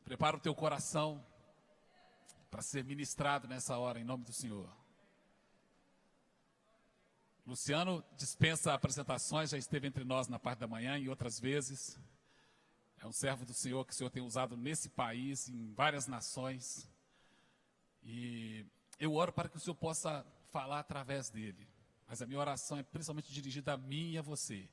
Prepara o teu coração para ser ministrado nessa hora, em nome do Senhor. Luciano dispensa apresentações, já esteve entre nós na parte da manhã e outras vezes. É um servo do Senhor que o Senhor tem usado nesse país, em várias nações. E eu oro para que o Senhor possa falar através dele. Mas a minha oração é principalmente dirigida a mim e a você.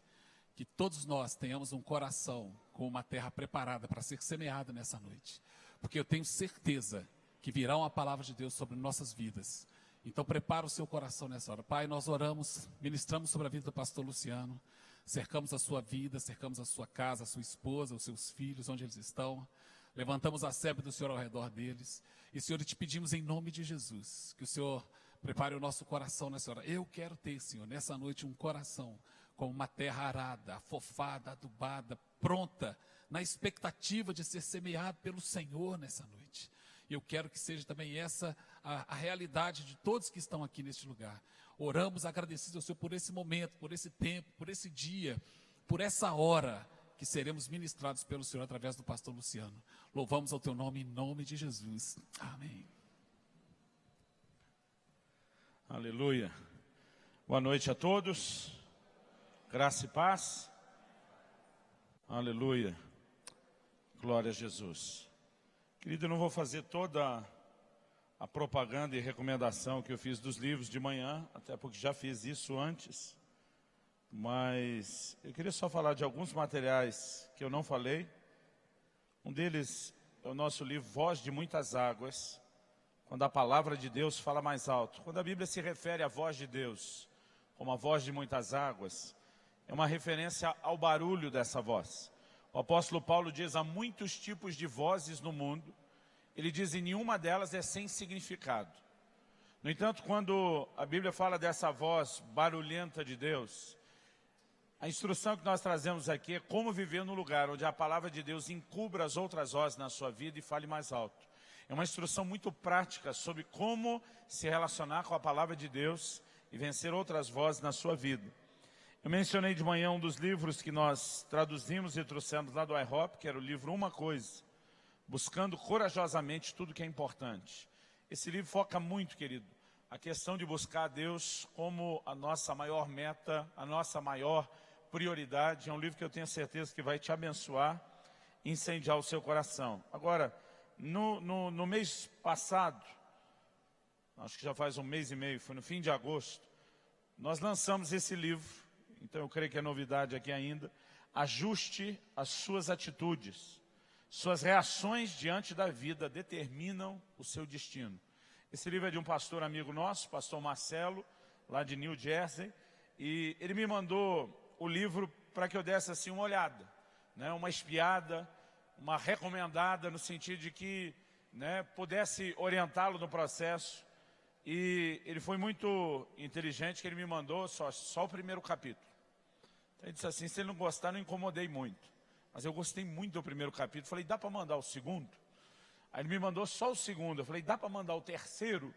Que todos nós tenhamos um coração com uma terra preparada para ser semeada nessa noite. Porque eu tenho certeza que virá uma palavra de Deus sobre nossas vidas. Então prepara o seu coração nessa hora. Pai, nós oramos, ministramos sobre a vida do pastor Luciano. Cercamos a sua vida, cercamos a sua casa, a sua esposa, os seus filhos, onde eles estão. Levantamos a sebe do Senhor ao redor deles. E, Senhor, te pedimos em nome de Jesus, que o Senhor prepare o nosso coração nessa hora. Eu quero ter, Senhor, nessa noite um coração como uma terra arada, afofada, adubada, pronta, na expectativa de ser semeado pelo Senhor nessa noite. E eu quero que seja também essa a realidade de todos que estão aqui neste lugar. Oramos agradecidos ao Senhor por esse momento, por esse tempo, por esse dia, por essa hora que seremos ministrados pelo Senhor através do pastor Luciano. Louvamos ao teu nome em nome de Jesus. Amém. Aleluia. Boa noite a todos. Graça e paz. Aleluia. Glória a Jesus. Querido, eu não vou fazer toda a propaganda e recomendação que eu fiz dos livros de manhã, até porque já fiz isso antes. Mas eu queria só falar de alguns materiais que eu não falei. Um deles é o nosso livro Voz de Muitas Águas, quando a palavra de Deus fala mais alto. Quando a Bíblia se refere à voz de Deus como a voz de muitas águas, é uma referência ao barulho dessa voz. O apóstolo Paulo diz, há muitos tipos de vozes no mundo. Ele diz, e nenhuma delas é sem significado. No entanto, quando a Bíblia fala dessa voz barulhenta de Deus, a instrução que nós trazemos aqui é como viver num lugar onde a palavra de Deus encubra as outras vozes na sua vida e fale mais alto. É uma instrução muito prática sobre como se relacionar com a palavra de Deus e vencer outras vozes na sua vida. Eu mencionei de manhã um dos livros que nós traduzimos e trouxemos lá do iHop, que era o livro Uma Coisa, buscando corajosamente tudo que é importante. Esse livro foca muito, querido, a questão de buscar a Deus como a nossa maior meta, a nossa maior prioridade. É um livro que eu tenho certeza que vai te abençoar e incendiar o seu coração. Agora, no mês passado, acho que já faz um mês e meio, foi no fim de agosto, nós lançamos esse livro. Então eu creio que é novidade aqui ainda. Ajuste as suas atitudes. Suas reações diante da vida determinam o seu destino. Esse livro é de um pastor amigo nosso, pastor Marcelo, lá de New Jersey. E ele me mandou o livro para que eu desse assim uma olhada, né, uma espiada, uma recomendada no sentido de que, né, pudesse orientá-lo no processo. E ele foi muito inteligente que ele me mandou só o primeiro capítulo. Ele disse assim, se ele não gostar, não incomodei muito. Mas eu gostei muito do primeiro capítulo. Falei, dá para mandar o segundo? Aí ele me mandou só o segundo. Eu falei, dá para mandar o terceiro?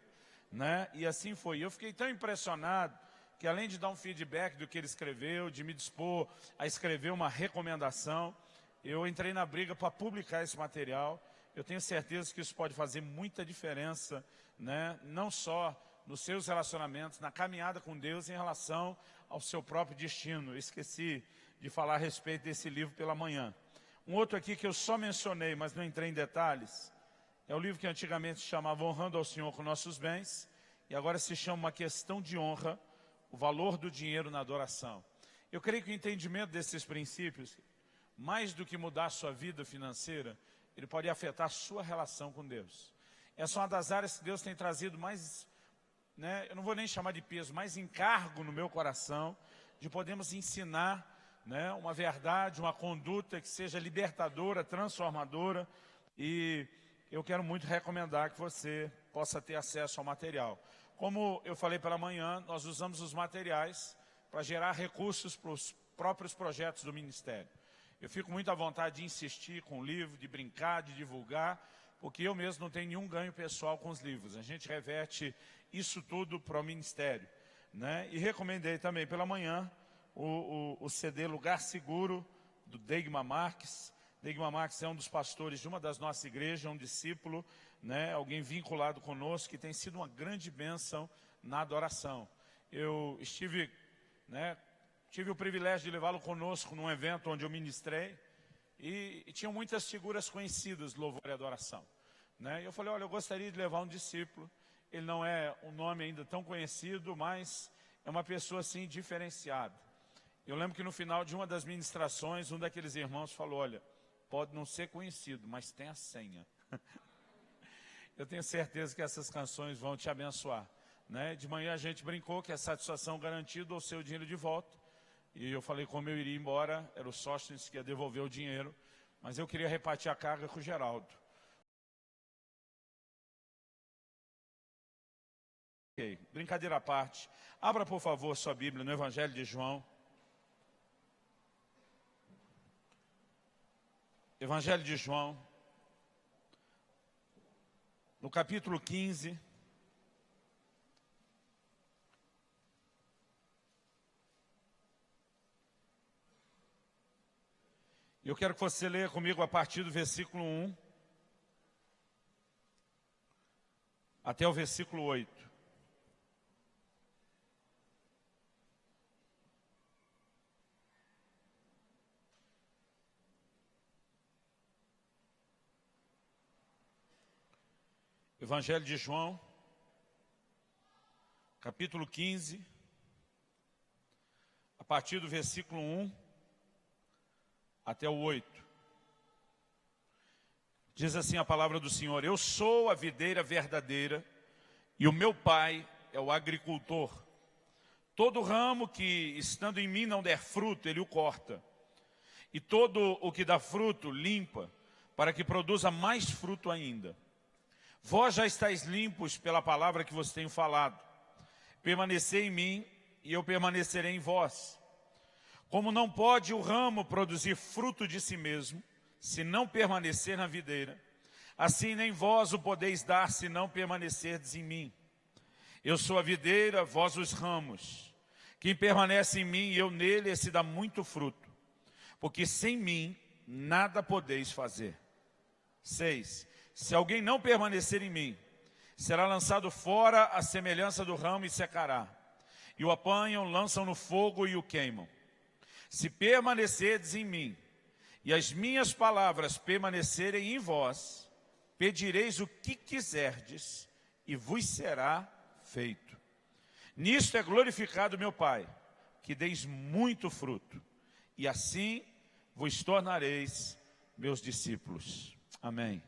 Né? E assim foi. Eu fiquei tão impressionado que além de dar um feedback do que ele escreveu, de me dispor a escrever uma recomendação, eu entrei na briga para publicar esse material. Eu tenho certeza que isso pode fazer muita diferença, né? Não só nos seus relacionamentos, na caminhada com Deus em relação ao seu próprio destino. Eu esqueci de falar a respeito desse livro pela manhã. Um outro aqui que eu só mencionei, mas não entrei em detalhes, é o livro que antigamente se chamava Honrando ao Senhor com Nossos Bens, e agora se chama Uma Questão de Honra, o valor do dinheiro na adoração. Eu creio que o entendimento desses princípios, mais do que mudar a sua vida financeira, ele pode afetar a sua relação com Deus. Essa é uma das áreas que Deus tem trazido mais, né, eu não vou nem chamar de peso, mais encargo no meu coração, de podermos ensinar, né, uma verdade, uma conduta que seja libertadora, transformadora. E eu quero muito recomendar que você possa ter acesso ao material. Como eu falei pela manhã, nós usamos os materiais para gerar recursos para os próprios projetos do ministério. Eu fico muito à vontade de insistir com o livro, de brincar, de divulgar, porque eu mesmo não tenho nenhum ganho pessoal com os livros. A gente reverte isso tudo para o ministério, né? E recomendei também pela manhã o CD Lugar Seguro, do Degma Marques. Degma Marques é um dos pastores de uma das nossas igrejas, um discípulo, né, alguém vinculado conosco, que tem sido uma grande bênção na adoração. Eu tive o privilégio de levá-lo conosco num evento onde eu ministrei, e tinham muitas figuras conhecidas do louvor e adoração. Né? E eu falei, olha, eu gostaria de levar um discípulo, ele não é um nome ainda tão conhecido, mas é uma pessoa assim diferenciada. Eu lembro que no final de uma das ministrações, um daqueles irmãos falou, olha, pode não ser conhecido, mas tem a senha. Eu tenho certeza que essas canções vão te abençoar. Né? De manhã a gente brincou que a satisfação garantida ou seu dinheiro de volta. E eu falei como eu iria embora, era o Sóstenes que ia devolver o dinheiro, mas eu queria repartir a carga com o Geraldo. Ok, brincadeira à parte. Abra, por favor, sua Bíblia no Evangelho de João. Evangelho de João, no capítulo 15. Eu quero que você leia comigo a partir do versículo 1 até o versículo 8. Evangelho de João, capítulo 15, a partir do versículo 1 até o 8. Diz assim a palavra do Senhor: eu sou a videira verdadeira e o meu Pai é o agricultor. Todo ramo que, estando em mim, não der fruto, ele o corta. E todo o que dá fruto, limpa, para que produza mais fruto ainda. Vós já estáis limpos pela palavra que vos tenho falado. Permanecei em mim e eu permanecerei em vós. Como não pode o ramo produzir fruto de si mesmo, se não permanecer na videira, assim nem vós o podeis dar, se não permanecerdes em mim. Eu sou a videira, vós os ramos. Quem permanece em mim e eu nele, esse dá muito fruto, porque sem mim nada podeis fazer. 6. Se alguém não permanecer em mim, será lançado fora à semelhança do ramo e secará. E o apanham, lançam no fogo e o queimam. Se permanecerdes em mim, e as minhas palavras permanecerem em vós, pedireis o que quiserdes, e vos será feito. Nisto é glorificado meu Pai, que deis muito fruto, e assim vos tornareis meus discípulos. Amém.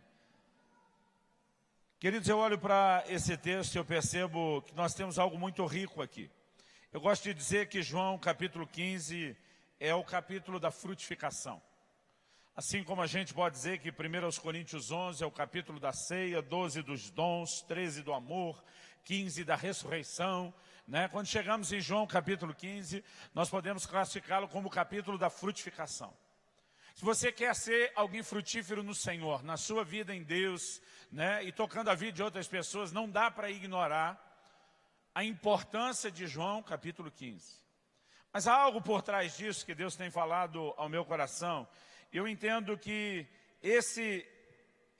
Queridos, eu olho para esse texto e eu percebo que nós temos algo muito rico aqui. Eu gosto de dizer que João capítulo 15 é o capítulo da frutificação. Assim como a gente pode dizer que 1 Coríntios 11 é o capítulo da ceia, 12 dos dons, 13 do amor, 15 da ressurreição. Né? Quando chegamos em João capítulo 15, nós podemos classificá-lo como o capítulo da frutificação. Se você quer ser alguém frutífero no Senhor, na sua vida em Deus, né, e tocando a vida de outras pessoas, não dá para ignorar a importância de João capítulo 15. Mas há algo por trás disso que Deus tem falado ao meu coração. Eu entendo que esse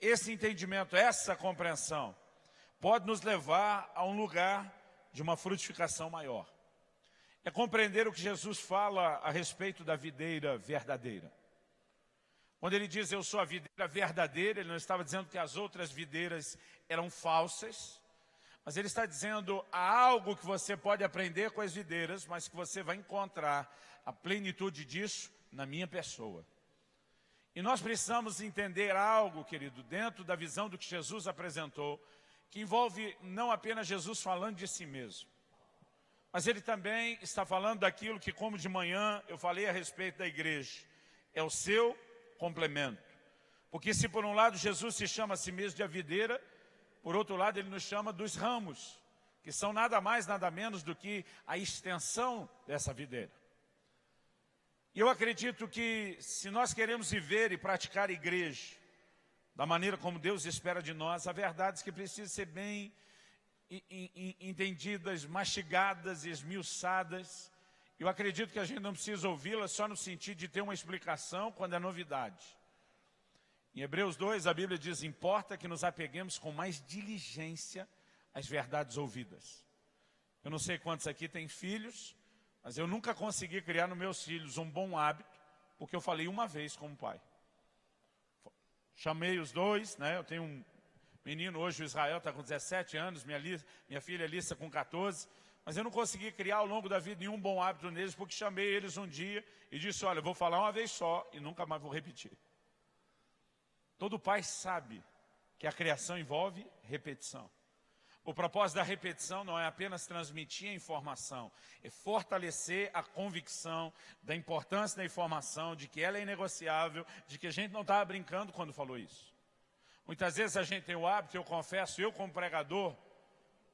entendimento, essa compreensão, pode nos levar a um lugar de uma frutificação maior. É compreender o que Jesus fala a respeito da videira verdadeira. Quando ele diz, eu sou a videira verdadeira, ele não estava dizendo que as outras videiras eram falsas, mas ele está dizendo, há algo que você pode aprender com as videiras, mas que você vai encontrar a plenitude disso na minha pessoa. E nós precisamos entender algo, querido, dentro da visão do que Jesus apresentou, que envolve não apenas Jesus falando de si mesmo, mas ele também está falando daquilo que, como de manhã eu falei a respeito da igreja, é o seu complemento. Porque se por um lado Jesus se chama a si mesmo de a videira, por outro lado ele nos chama dos ramos, que são nada mais, nada menos do que a extensão dessa videira. E eu acredito que se nós queremos viver e praticar a igreja da maneira como Deus espera de nós, há verdades que precisam ser bem entendidas, mastigadas e esmiuçadas. Eu acredito que a gente não precisa ouvi-las só no sentido de ter uma explicação quando é novidade. Em Hebreus 2, a Bíblia diz: importa que nos apeguemos com mais diligência às verdades ouvidas. Eu não sei quantos aqui têm filhos, mas eu nunca consegui criar nos meus filhos um bom hábito, porque eu falei uma vez como pai. Chamei os dois, né? Eu tenho um menino hoje, o Israel está com 17 anos, minha filha Alissa com 14, mas eu não consegui criar ao longo da vida nenhum bom hábito neles, porque chamei eles um dia e disse: olha, eu vou falar uma vez só e nunca mais vou repetir. Todo pai sabe que a criação envolve repetição. O propósito da repetição não é apenas transmitir a informação, é fortalecer a convicção da importância da informação, de que ela é inegociável, de que a gente não estava brincando quando falou isso. Muitas vezes a gente tem o hábito, eu confesso, eu como pregador,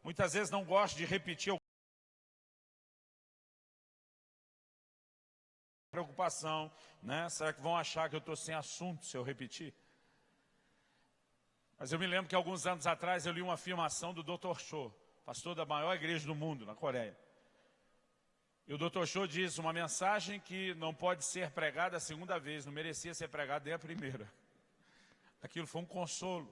muitas vezes não gosto de repetir a preocupação, né? Será que vão achar que eu estou sem assunto se eu repetir? Mas eu me lembro que alguns anos atrás eu li uma afirmação do Dr. Cho, pastor da maior igreja do mundo, na Coreia. E o Dr. Cho diz: uma mensagem que não pode ser pregada a segunda vez, não merecia ser pregada nem a primeira. Aquilo foi um consolo.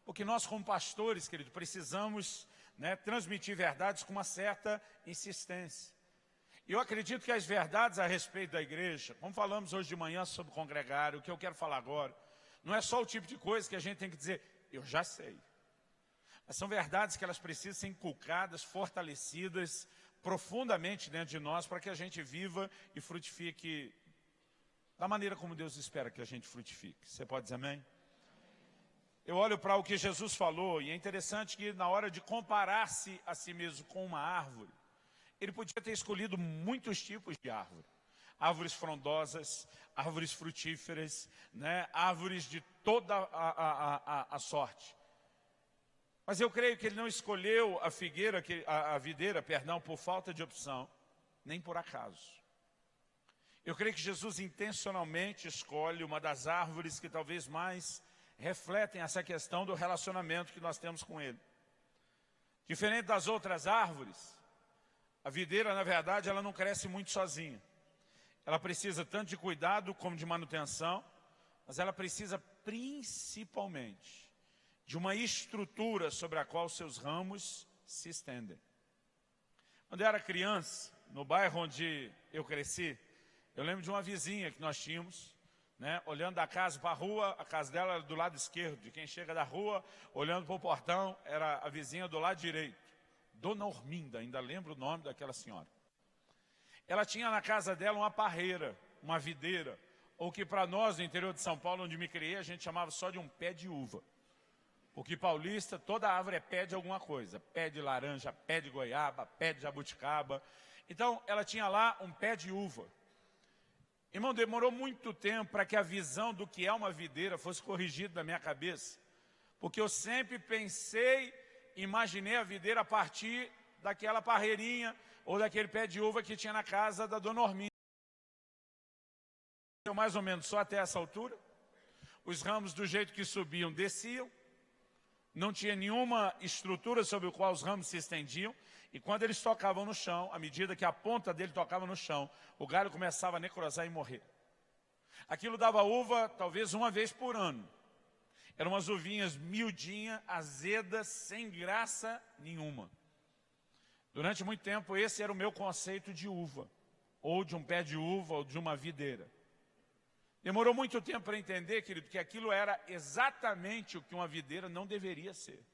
Porque nós, como pastores, querido, precisamos, né, transmitir verdades com uma certa insistência. E eu acredito que as verdades a respeito da igreja, como falamos hoje de manhã sobre o congregário, o que eu quero falar agora, não é só o tipo de coisa que a gente tem que dizer: eu já sei. Mas são verdades que elas precisam ser inculcadas, fortalecidas profundamente dentro de nós, para que a gente viva e frutifique da maneira como Deus espera que a gente frutifique. Você pode dizer amém? Eu olho para o que Jesus falou, e é interessante que na hora de comparar-se a si mesmo com uma árvore, ele podia ter escolhido muitos tipos de árvore. Árvores frondosas, árvores frutíferas, né? Árvores de toda a sorte. Mas eu creio que ele não escolheu a videira, por falta de opção, nem por acaso. Eu creio que Jesus intencionalmente escolhe uma das árvores que talvez mais refletem essa questão do relacionamento que nós temos com ele. Diferente das outras árvores, a videira, na verdade, ela não cresce muito sozinha. Ela precisa tanto de cuidado como de manutenção, mas ela precisa principalmente de uma estrutura sobre a qual seus ramos se estendem. Quando eu era criança, no bairro onde eu cresci, eu lembro de uma vizinha que nós tínhamos, né, olhando da casa para a rua, a casa dela era do lado esquerdo, de quem chega da rua, olhando para o portão, era a vizinha do lado direito. Dona Orminda, ainda lembro o nome daquela senhora. Ela tinha na casa dela uma parreira, uma videira, ou que para nós, no interior de São Paulo, onde me criei, a gente chamava só de um pé de uva. Porque paulista, toda árvore é pé de alguma coisa. Pé de laranja, pé de goiaba, pé de jabuticaba. Então, ela tinha lá um pé de uva. Irmão, demorou muito tempo para que a visão do que é uma videira fosse corrigida na minha cabeça. Porque eu sempre pensei, imaginei a videira a partir daquela parreirinha ou daquele pé de uva que tinha na casa da Dona Orminda. Mais ou menos só até essa altura. Os ramos, do jeito que subiam, desciam. Não tinha nenhuma estrutura sobre a qual os ramos se estendiam. E quando eles tocavam no chão, à medida que a ponta dele tocava no chão, o galho começava a necrosar e morrer. Aquilo dava uva talvez uma vez por ano. Eram umas uvinhas miudinhas, azedas, sem graça nenhuma. Durante muito tempo, esse era o meu conceito de uva. Ou de um pé de uva, ou de uma videira. Demorou muito tempo para entender, querido, que aquilo era exatamente o que uma videira não deveria ser.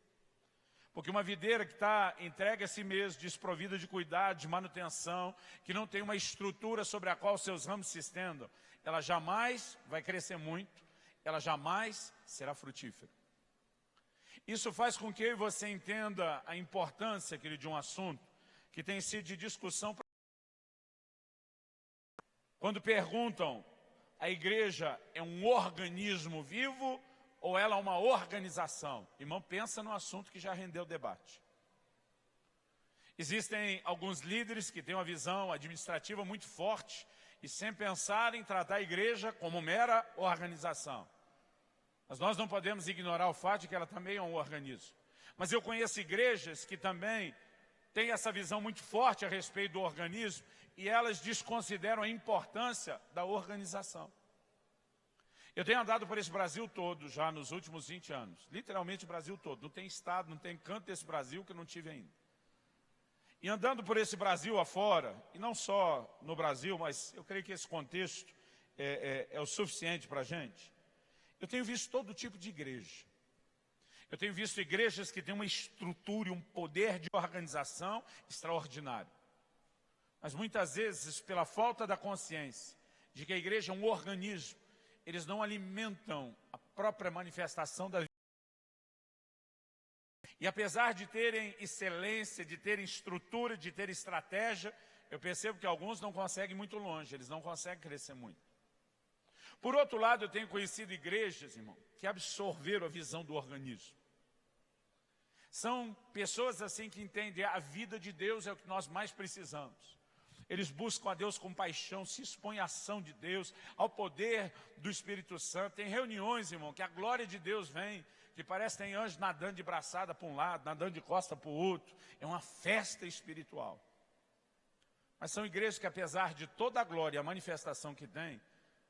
Porque uma videira que está entregue a si mesma, desprovida de cuidado, de manutenção, que não tem uma estrutura sobre a qual seus ramos se estendam, ela jamais vai crescer muito, ela jamais será frutífera. Isso faz com que eu e você entenda a importância, querido, de um assunto que tem sido de discussão. Quando perguntam, a igreja é um organismo vivo ou ela é uma organização? Irmão, pensa no assunto que já rendeu debate. Existem alguns líderes que têm uma visão administrativa muito forte e sempre pensaram em tratar a igreja como mera organização. Mas nós não podemos ignorar o fato de que ela também é um organismo. Mas eu conheço igrejas que também têm essa visão muito forte a respeito do organismo e elas desconsideram a importância da organização. Eu tenho andado por esse Brasil todo já nos últimos 20 anos. Literalmente o Brasil todo. Não tem estado, não tem canto desse Brasil que eu não tive ainda. E andando por esse Brasil afora, e não só no Brasil, mas eu creio que esse contexto é o suficiente para a gente. Eu tenho visto todo tipo de igreja. Eu tenho visto igrejas que têm uma estrutura e um poder de organização extraordinário. Mas muitas vezes, pela falta da consciência de que a igreja é um organismo, eles não alimentam a própria manifestação da vida. E apesar de terem excelência, de terem estrutura, de terem estratégia, eu percebo que alguns não conseguem muito longe, eles não conseguem crescer muito. Por outro lado, eu tenho conhecido igrejas, irmão, que absorveram a visão do organismo. São pessoas assim que entendem a vida de Deus é o que nós mais precisamos. Eles buscam a Deus com paixão, se expõem à ação de Deus, ao poder do Espírito Santo. Tem reuniões, irmão, que a glória de Deus vem, que parece que tem anjos nadando de braçada para um lado, nadando de costa para o outro. É uma festa espiritual. Mas são igrejas que, apesar de toda a glória e a manifestação que tem,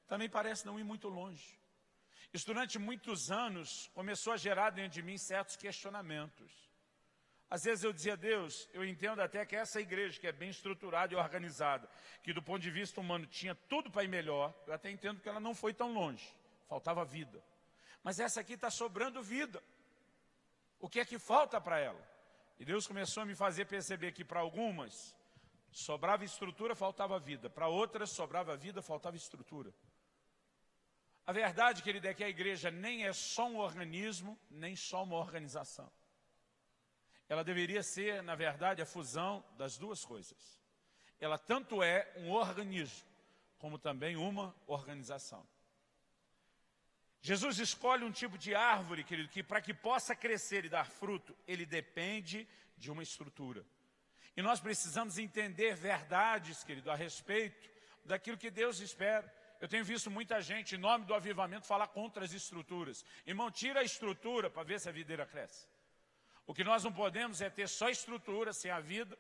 também parece não ir muito longe. Isso durante muitos anos começou a gerar dentro de mim certos questionamentos. Às vezes eu dizia, Deus, eu entendo até que essa igreja que é bem estruturada e organizada, que do ponto de vista humano tinha tudo para ir melhor, eu até entendo que ela não foi tão longe, faltava vida. Mas essa aqui está sobrando vida. O que é que falta para ela? E Deus começou a me fazer perceber que para algumas sobrava estrutura, faltava vida. Para outras sobrava vida, faltava estrutura. A verdade, querido, é que a igreja nem é só um organismo, nem só uma organização. Ela deveria ser, na verdade, a fusão das duas coisas. Ela tanto é um organismo, como também uma organização. Jesus escolhe um tipo de árvore, querido, que para que possa crescer e dar fruto, ele depende de uma estrutura. E nós precisamos entender verdades, querido, a respeito daquilo que Deus espera. Eu tenho visto muita gente, em nome do avivamento, falar contra as estruturas. Irmão, tira a estrutura para ver se a videira cresce. O que nós não podemos é ter só estrutura sem a vida,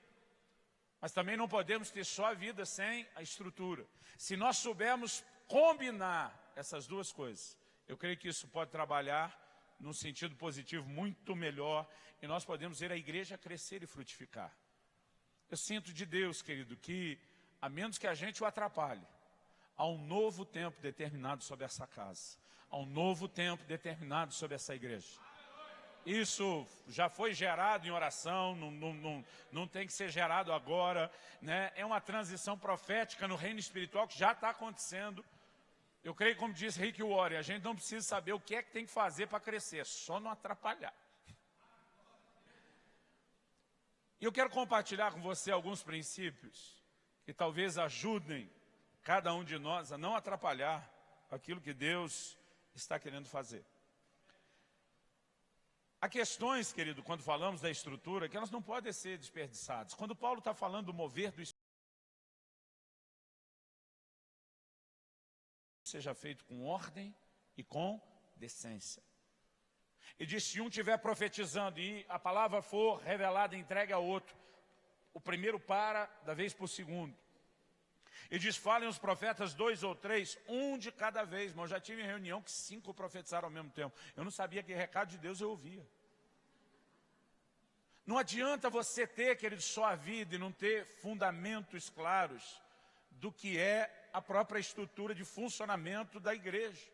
mas também não podemos ter só a vida sem a estrutura. Se nós soubermos combinar essas duas coisas, eu creio que isso pode trabalhar num sentido positivo muito melhor e nós podemos ver a igreja crescer e frutificar. Eu sinto de Deus, querido, que a menos que a gente o atrapalhe, há um novo tempo determinado sobre essa casa, há um novo tempo determinado sobre essa igreja. Isso já foi gerado em oração, não tem que ser gerado agora, né? É uma transição profética no reino espiritual que já está acontecendo. Eu creio, como disse Rick Warren, a gente não precisa saber o que é que tem que fazer para crescer, só não atrapalhar. E eu quero compartilhar com você alguns princípios que talvez ajudem cada um de nós a não atrapalhar aquilo que Deus está querendo fazer. Há questões, querido, quando falamos da estrutura, que elas não podem ser desperdiçadas. Quando Paulo está falando do mover do Espírito, seja feito com ordem e com decência. E diz, se um estiver profetizando e a palavra for revelada e entregue ao outro, o primeiro para, da vez por segundo. E diz, falem os profetas 2 ou 3, um de cada vez. Mas eu já tive em reunião que 5 profetizaram ao mesmo tempo. Eu não sabia que recado de Deus eu ouvia. Não adianta você ter, querido, só a vida e não ter fundamentos claros do que é a própria estrutura de funcionamento da igreja.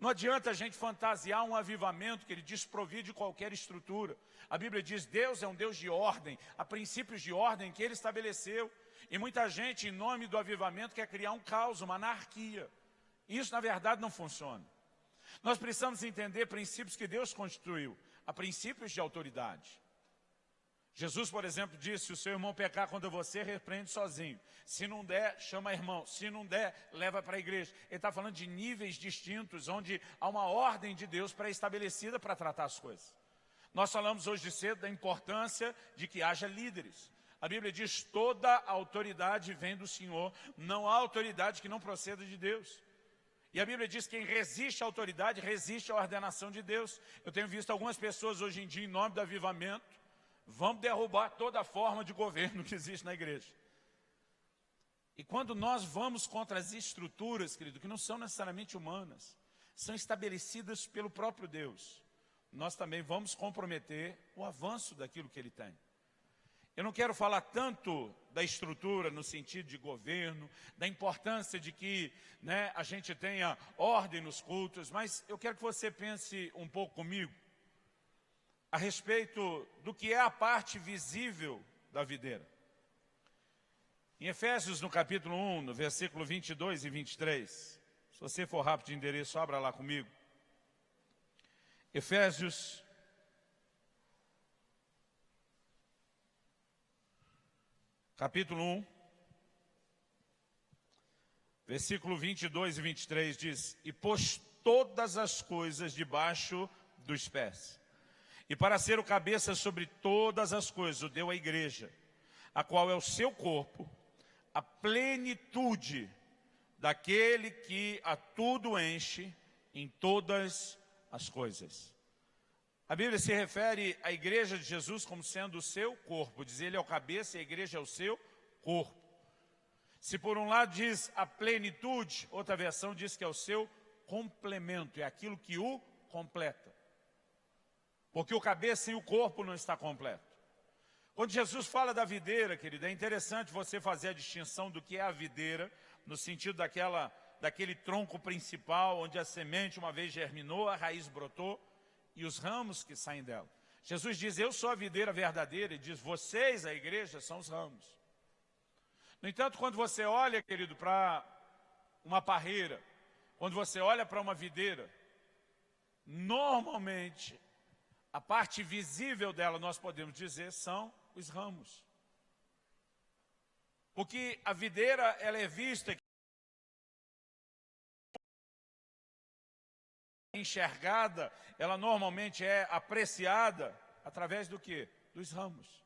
Não adianta a gente fantasiar um avivamento que ele desprovia de qualquer estrutura. A Bíblia diz, Deus é um Deus de ordem, há princípios de ordem que ele estabeleceu. E muita gente, em nome do avivamento, quer criar um caos, uma anarquia. Isso, na verdade, não funciona. Nós precisamos entender princípios que Deus constituiu. Há princípios de autoridade. Jesus, por exemplo, disse, se o seu irmão pecar contra você, repreende sozinho. Se não der, chama irmão. Se não der, leva para a igreja. Ele está falando de níveis distintos, onde há uma ordem de Deus pré-estabelecida para tratar as coisas. Nós falamos hoje cedo da importância de que haja líderes. A Bíblia diz, toda autoridade vem do Senhor, não há autoridade que não proceda de Deus. E a Bíblia diz que quem resiste à autoridade, resiste à ordenação de Deus. Eu tenho visto algumas pessoas hoje em dia, em nome do avivamento, vamos derrubar toda a forma de governo que existe na igreja. E quando nós vamos contra as estruturas, querido, que não são necessariamente humanas, são estabelecidas pelo próprio Deus, nós também vamos comprometer o avanço daquilo que Ele tem. Eu não quero falar tanto da estrutura no sentido de governo, da importância de que a gente tenha ordem nos cultos, mas eu quero que você pense um pouco comigo a respeito do que é a parte visível da videira. Em Efésios, no capítulo 1, no versículo 22 e 23, se você for rápido de endereço, abra lá comigo. Efésios, capítulo 1, versículo 22 e 23 diz: E pôs todas as coisas debaixo dos pés, e para ser o cabeça sobre todas as coisas, o deu à igreja, a qual é o seu corpo, a plenitude daquele que a tudo enche em todas as coisas. A Bíblia se refere à igreja de Jesus como sendo o seu corpo. Diz ele é o cabeça e a igreja é o seu corpo. Se por um lado diz a plenitude, outra versão diz que é o seu complemento, é aquilo que o completa. Porque o cabeça e o corpo não está completo. Quando Jesus fala da videira, querido, é interessante você fazer a distinção do que é a videira, no sentido daquele tronco principal, onde a semente uma vez germinou, a raiz brotou, e os ramos que saem dela. Jesus diz, eu sou a videira verdadeira, e diz, vocês, a igreja, são os ramos. No entanto, quando você olha, querido, para uma parreira, quando você olha para uma videira, normalmente, a parte visível dela, nós podemos dizer, são os ramos. Porque a videira, ela é vista, enxergada, ela normalmente é apreciada através do quê? Dos ramos.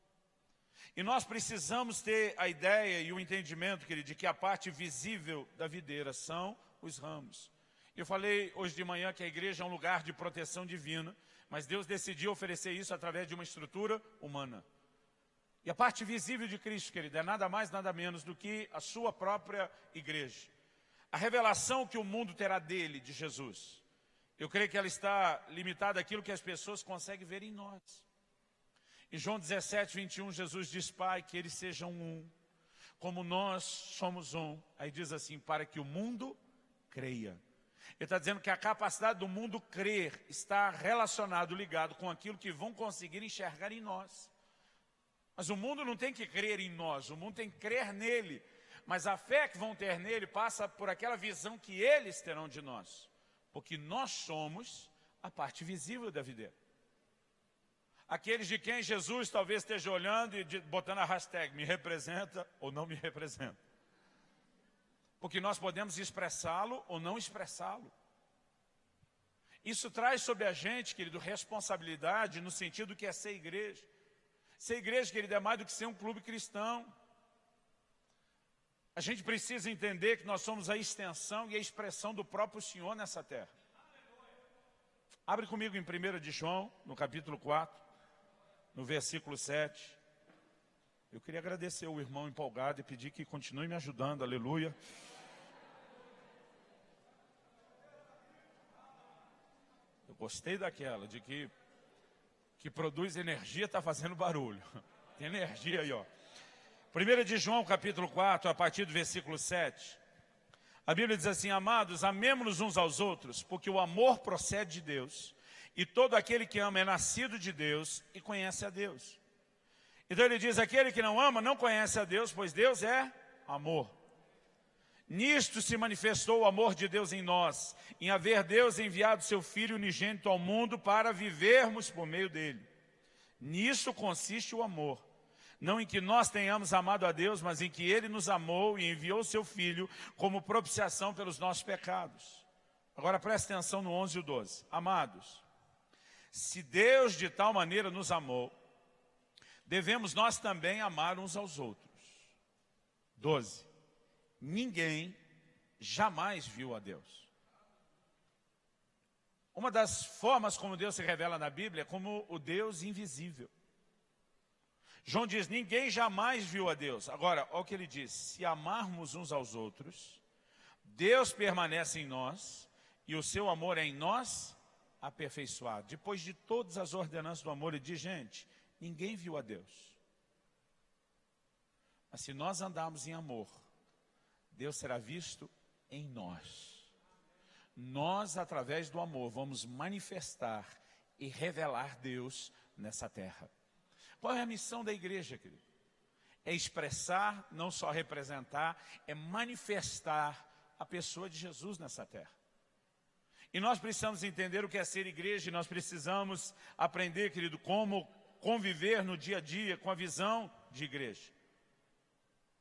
E nós precisamos ter a ideia e o entendimento, querido, de que a parte visível da videira são os ramos. Eu falei hoje de manhã que a igreja é um lugar de proteção divina, mas Deus decidiu oferecer isso através de uma estrutura humana. E a parte visível de Cristo, querido, é nada mais, nada menos do que a sua própria igreja. A revelação que o mundo terá dele, de Jesus, eu creio que ela está limitada àquilo que as pessoas conseguem ver em nós. Em João 17, 21, Jesus diz, Pai, que eles sejam um, como nós somos um. Aí diz assim, para que o mundo creia. Ele está dizendo que a capacidade do mundo crer está relacionado, ligado com aquilo que vão conseguir enxergar em nós. Mas o mundo não tem que crer em nós, o mundo tem que crer nele. Mas a fé que vão ter nele passa por aquela visão que eles terão de nós. Porque nós somos a parte visível da videira. Aqueles de quem Jesus talvez esteja olhando e botando a hashtag, me representa ou não me representa. Porque nós podemos expressá-lo ou não expressá-lo. Isso traz sobre a gente, querido, responsabilidade no sentido que é ser igreja. Ser igreja, querido, é mais do que ser um clube cristão. A gente precisa entender que nós somos a extensão e a expressão do próprio Senhor nessa terra. Abre comigo em 1 de João, no capítulo 4, no versículo 7. Eu queria agradecer o irmão empolgado e pedir que continue me ajudando, aleluia. Eu gostei daquela, de que produz energia, está fazendo barulho. Tem energia aí, ó. 1 de João, capítulo 4, a partir do versículo 7. A Bíblia diz assim, amados, amemo-nos uns aos outros, porque o amor procede de Deus, e todo aquele que ama é nascido de Deus e conhece a Deus. Então ele diz, aquele que não ama não conhece a Deus, pois Deus é amor. Nisto se manifestou o amor de Deus em nós, em haver Deus enviado seu Filho unigênito ao mundo para vivermos por meio dele. Nisso consiste o amor. Não em que nós tenhamos amado a Deus, mas em que Ele nos amou e enviou seu Filho como propiciação pelos nossos pecados. Agora preste atenção no 11 e o 12. Amados, se Deus de tal maneira nos amou, devemos nós também amar uns aos outros. 12. Ninguém jamais viu a Deus. Uma das formas como Deus se revela na Bíblia é como o Deus invisível. João diz, ninguém jamais viu a Deus. Agora, olha o que ele diz, se amarmos uns aos outros, Deus permanece em nós e o seu amor é em nós aperfeiçoado. Depois de todas as ordenanças do amor, ele diz, gente, ninguém viu a Deus. Mas se nós andarmos em amor, Deus será visto em nós. Nós, através do amor, vamos manifestar e revelar Deus nessa terra. Qual é a missão da igreja, querido? É expressar, não só representar, é manifestar a pessoa de Jesus nessa terra. E nós precisamos entender o que é ser igreja, e nós precisamos aprender, querido, como conviver no dia a dia com a visão de igreja.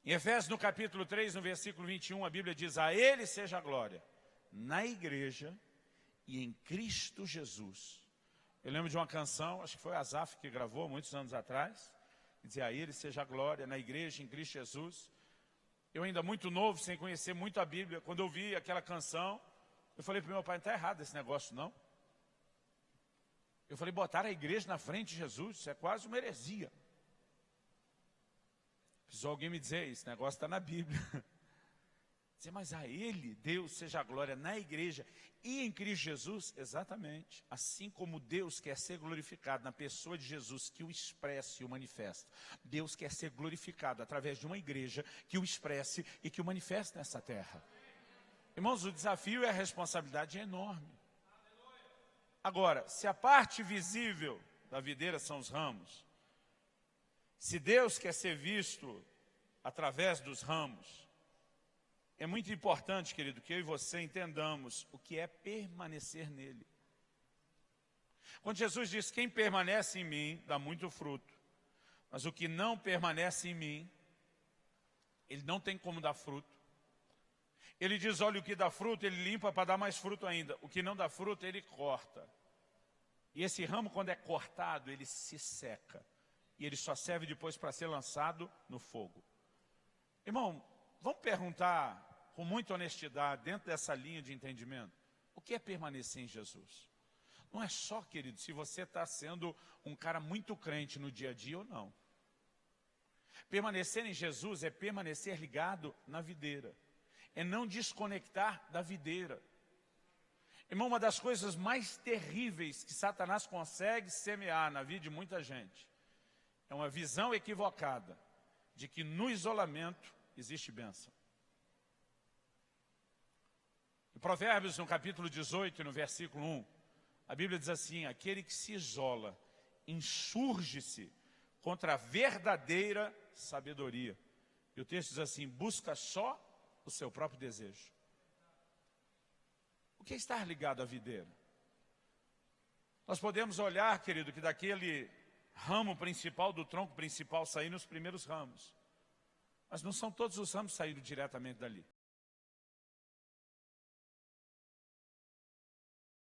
Em Efésios, no capítulo 3, no versículo 21, a Bíblia diz, a Ele seja a glória, na igreja e em Cristo Jesus. Eu lembro de uma canção, acho que foi Asaf que gravou, muitos anos atrás, que dizia, a Ele seja a glória, na igreja, em Cristo Jesus. Eu ainda muito novo, sem conhecer muito a Bíblia, quando eu vi aquela canção, eu falei para o meu pai, não está errado esse negócio não. Eu falei, botar a igreja na frente de Jesus, isso é quase uma heresia. Precisou alguém me dizer, esse negócio está na Bíblia. Dizer, mas a Ele, Deus, seja a glória na igreja e em Cristo Jesus, exatamente. Assim como Deus quer ser glorificado na pessoa de Jesus, que o expresse e o manifesta. Deus quer ser glorificado através de uma igreja que o expresse e que o manifeste nessa terra. Irmãos, o desafio e a responsabilidade é enorme. Agora, se a parte visível da videira são os ramos, se Deus quer ser visto através dos ramos, é muito importante, querido, que eu e você entendamos o que é permanecer nele. Quando Jesus diz, quem permanece em mim, dá muito fruto. Mas o que não permanece em mim, ele não tem como dar fruto. Ele diz, olha, o que dá fruto, ele limpa para dar mais fruto ainda. O que não dá fruto, ele corta. E esse ramo, quando é cortado, ele se seca. E ele só serve depois para ser lançado no fogo. Irmão, vamos perguntar com muita honestidade, dentro dessa linha de entendimento, o que é permanecer em Jesus? Não é só, querido, se você está sendo um cara muito crente no dia a dia ou não. Permanecer em Jesus é permanecer ligado na videira. É não desconectar da videira. Irmão, uma das coisas mais terríveis que Satanás consegue semear na vida de muita gente é uma visão equivocada de que no isolamento existe bênção. Em Provérbios, no capítulo 18, no versículo 1, a Bíblia diz assim, aquele que se isola, insurge-se contra a verdadeira sabedoria. E o texto diz assim, busca só o seu próprio desejo. O que é estar ligado à videira? Nós podemos olhar, querido, que daquele ramo principal, do tronco principal, saíram os primeiros ramos. Mas não são todos os ramos que saíram diretamente dali.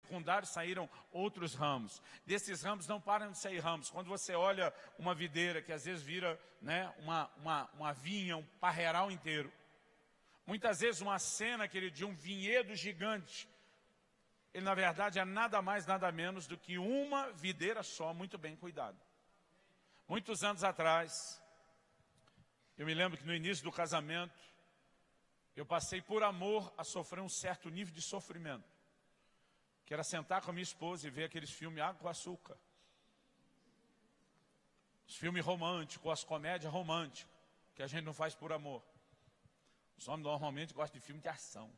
Secundários saíram outros ramos. Desses ramos não param de sair ramos. Quando você olha uma videira que às vezes vira, né, uma vinha, um parreiral inteiro. Muitas vezes uma cena, querido, de um vinhedo gigante. Ele na verdade é nada mais, nada menos do que uma videira só, muito bem cuidada. Muitos anos atrás, eu me lembro que no início do casamento, eu passei por amor a sofrer um certo nível de sofrimento. Que era sentar com a minha esposa e ver aqueles filmes Água com Açúcar. Os filmes românticos, as comédias românticas, que a gente não faz por amor. Os homens normalmente gostam de filme de ação.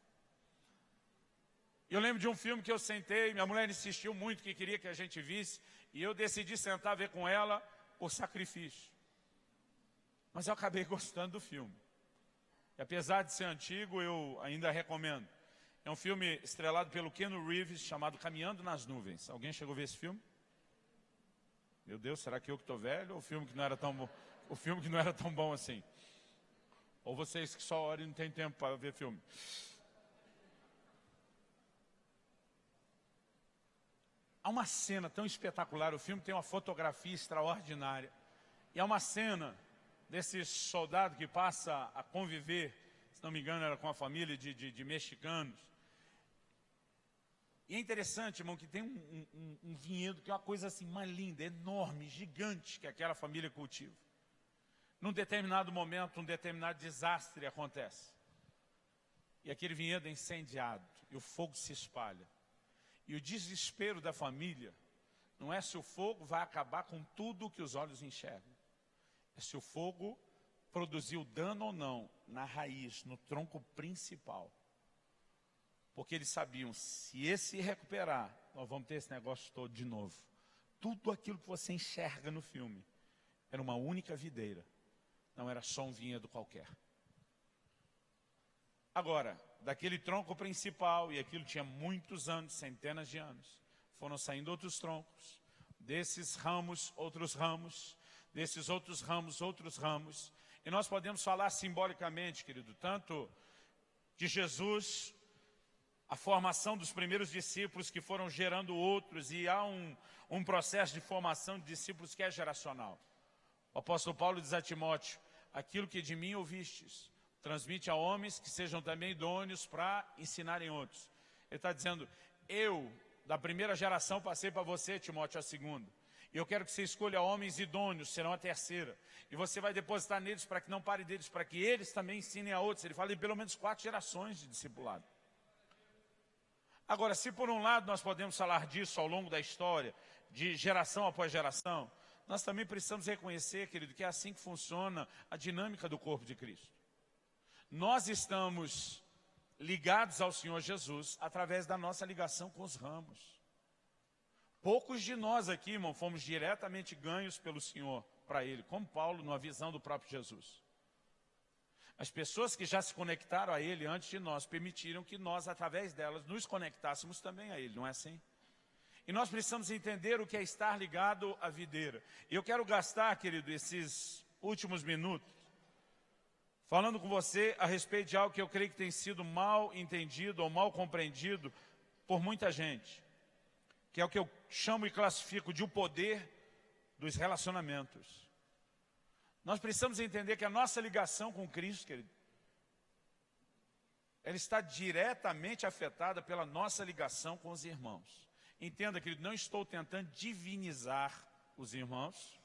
Eu lembro de um filme que eu sentei, minha mulher insistiu muito que queria que a gente visse, e eu decidi sentar ver com ela por sacrifício. Mas eu acabei gostando do filme. E apesar de ser antigo, eu ainda recomendo. É um filme estrelado pelo Keanu Reeves, chamado Caminhando nas Nuvens. Alguém chegou a ver esse filme? Meu Deus, será que eu que estou velho ou o filme que não era tão bom? O filme que não era tão bom assim? Ou vocês que só oram e não tem tempo para ver filme? Há uma cena tão espetacular, o filme tem uma fotografia extraordinária. E há uma cena desse soldado que passa a conviver, se não me engano era com a família de mexicanos. E é interessante, irmão, que tem um vinhedo que é uma coisa assim mais linda, enorme, gigante, que aquela família cultiva. Num determinado momento, um determinado desastre acontece. E aquele vinhedo é incendiado, e o fogo se espalha. E o desespero da família não é se o fogo vai acabar com tudo que os olhos enxergam. É se o fogo produziu dano ou não na raiz, no tronco principal. Porque eles sabiam, se esse recuperar, nós vamos ter esse negócio todo de novo. Tudo aquilo que você enxerga no filme era uma única videira. Não era só um vinhedo qualquer. Agora, daquele tronco principal, e aquilo tinha muitos anos, centenas de anos, foram saindo outros troncos, desses ramos, outros ramos, desses outros ramos, e nós podemos falar simbolicamente, querido, tanto de Jesus, a formação dos primeiros discípulos que foram gerando outros, e há um processo de formação de discípulos que é geracional. O apóstolo Paulo diz a Timóteo, aquilo que de mim ouvistes, transmite a homens que sejam também idôneos para ensinarem outros. Ele está dizendo, eu, da primeira geração, passei para você, Timóteo, a segunda. E eu quero que você escolha homens idôneos, serão a terceira. E você vai depositar neles para que não pare deles, para que eles também ensinem a outros. Ele fala em pelo menos 4 gerações de discipulado. Agora, se por um lado nós podemos falar disso ao longo da história, de geração após geração, nós também precisamos reconhecer, querido, que é assim que funciona a dinâmica do corpo de Cristo. Nós estamos ligados ao Senhor Jesus através da nossa ligação com os ramos. Poucos de nós aqui, irmão, fomos diretamente ganhos pelo Senhor para Ele, como Paulo, numa visão do próprio Jesus. As pessoas que já se conectaram a Ele antes de nós, permitiram que nós, através delas, nos conectássemos também a Ele, não é assim? E nós precisamos entender o que é estar ligado à videira. E eu quero gastar, querido, esses últimos minutos, falando com você a respeito de algo que eu creio que tem sido mal entendido ou mal compreendido por muita gente, que é o que eu chamo e classifico de o poder dos relacionamentos. Nós precisamos entender que a nossa ligação com Cristo, querido, ela está diretamente afetada pela nossa ligação com os irmãos. Entenda, querido, não estou tentando divinizar os irmãos,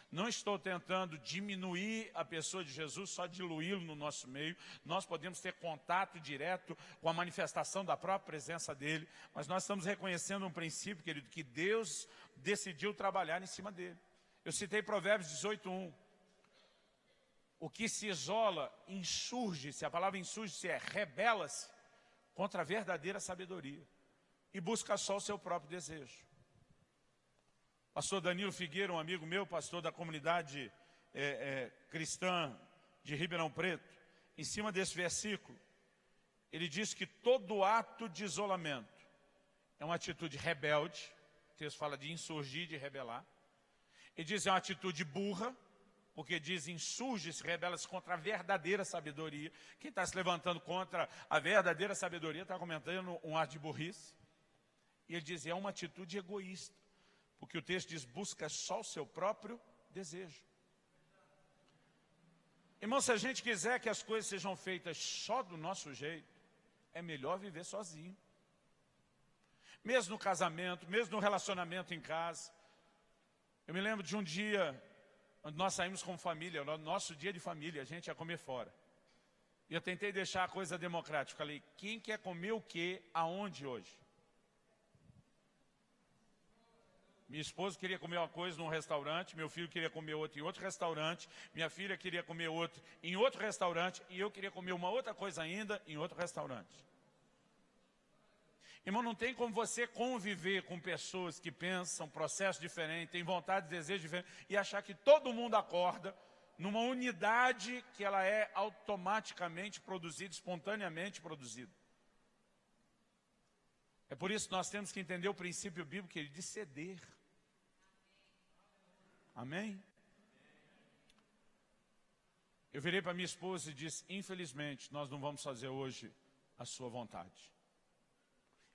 não estou tentando diminuir a pessoa de Jesus, só diluí-lo no nosso meio. Nós podemos ter contato direto com a manifestação da própria presença dele, mas nós estamos reconhecendo um princípio, querido, que Deus decidiu trabalhar em cima dele. Eu citei Provérbios 18:1. O que se isola, insurge-se, a palavra insurge-se é rebela-se contra a verdadeira sabedoria e busca só o seu próprio desejo. Pastor Danilo Figueira, um amigo meu, pastor da comunidade cristã de Ribeirão Preto, em cima desse versículo, ele diz que todo ato de isolamento é uma atitude rebelde, o texto fala de insurgir, de rebelar. Ele diz que é uma atitude burra, porque diz insurge-se, rebela-se contra a verdadeira sabedoria. Quem está se levantando contra a verdadeira sabedoria está comentando um ato de burrice. E ele diz, é uma atitude egoísta, porque o texto diz, busca só o seu próprio desejo. Irmão, se a gente quiser que as coisas sejam feitas só do nosso jeito, é melhor viver sozinho. Mesmo no casamento, mesmo no relacionamento em casa. Eu me lembro de um dia, onde nós saímos como família, no nosso dia de família, a gente ia comer fora. E eu tentei deixar a coisa democrática. Falei, quem quer comer o quê, aonde hoje? Minha esposa queria comer uma coisa num restaurante, meu filho queria comer outra em outro restaurante, minha filha queria comer outro em outro restaurante, e eu queria comer uma outra coisa ainda em outro restaurante. Irmão, não tem como você conviver com pessoas que pensam processo diferente, têm vontade, desejo diferente, e achar que todo mundo acorda numa unidade que ela é automaticamente produzida, espontaneamente produzida. É por isso que nós temos que entender o princípio bíblico de ceder. Amém? Eu virei para minha esposa e disse, infelizmente, nós não vamos fazer hoje a sua vontade.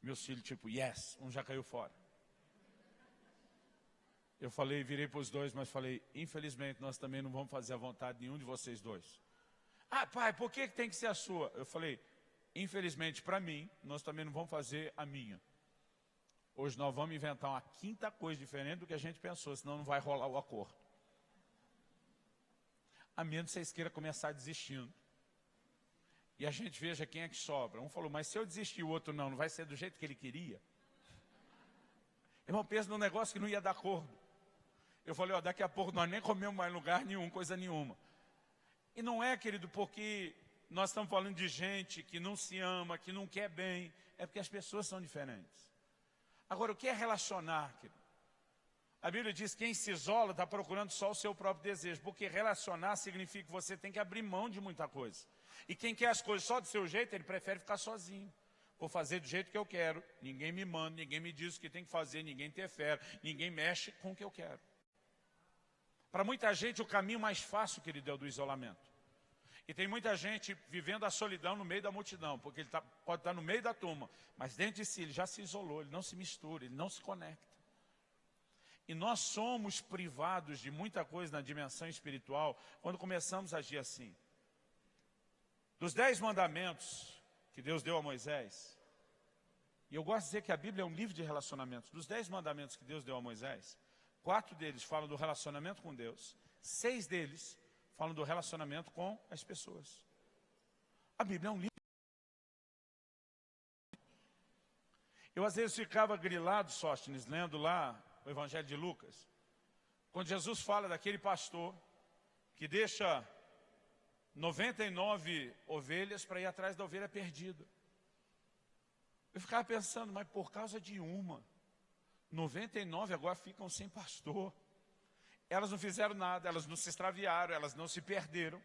Meus filhos, tipo, yes, um já caiu fora. Eu falei, virei para os dois, mas falei, infelizmente, nós também não vamos fazer a vontade de nenhum de vocês dois. Ah, pai, por que tem que ser a sua? Eu falei, infelizmente, para mim, nós também não vamos fazer a minha. Hoje nós vamos inventar uma quinta coisa diferente do que a gente pensou, senão não vai rolar o acordo. a menos que vocês queiram começar desistindo. E a gente veja quem é que sobra. Um falou, mas se eu desistir, o outro não vai ser do jeito que ele queria? Irmão, pensa num negócio que não ia dar acordo. Eu falei, daqui a pouco nós nem comemos mais em lugar nenhum, coisa nenhuma. E não é, querido, porque nós estamos falando de gente que não se ama, que não quer bem. É porque as pessoas são diferentes. Agora, o que é relacionar, querido? A Bíblia diz que quem se isola está procurando só o seu próprio desejo. Porque relacionar significa que você tem que abrir mão de muita coisa. E quem quer as coisas só do seu jeito, ele prefere ficar sozinho. Vou fazer do jeito que eu quero. Ninguém me manda, ninguém me diz o que tem que fazer, ninguém interfere, ninguém mexe com o que eu quero. Para muita gente, o caminho mais fácil, querido, é o do isolamento. E tem muita gente vivendo a solidão no meio da multidão, porque ele pode estar no meio da turma, mas dentro de si ele já se isolou, ele não se mistura, ele não se conecta. E nós somos privados de muita coisa na dimensão espiritual quando começamos a agir assim. Dos 10 mandamentos que Deus deu a Moisés, e eu gosto de dizer que a Bíblia é um livro de relacionamentos. Dos 10 mandamentos que Deus deu a Moisés, 4 deles falam do relacionamento com Deus, 6 deles falam do relacionamento com as pessoas. A Bíblia é um livro. Eu às vezes ficava grilado, Sóstenes, lendo lá o Evangelho de Lucas, quando Jesus fala daquele pastor que deixa 99 ovelhas para ir atrás da ovelha perdida. Eu ficava pensando, mas por causa de uma, 99 agora ficam sem pastor. Elas não fizeram nada, elas não se extraviaram, elas não se perderam.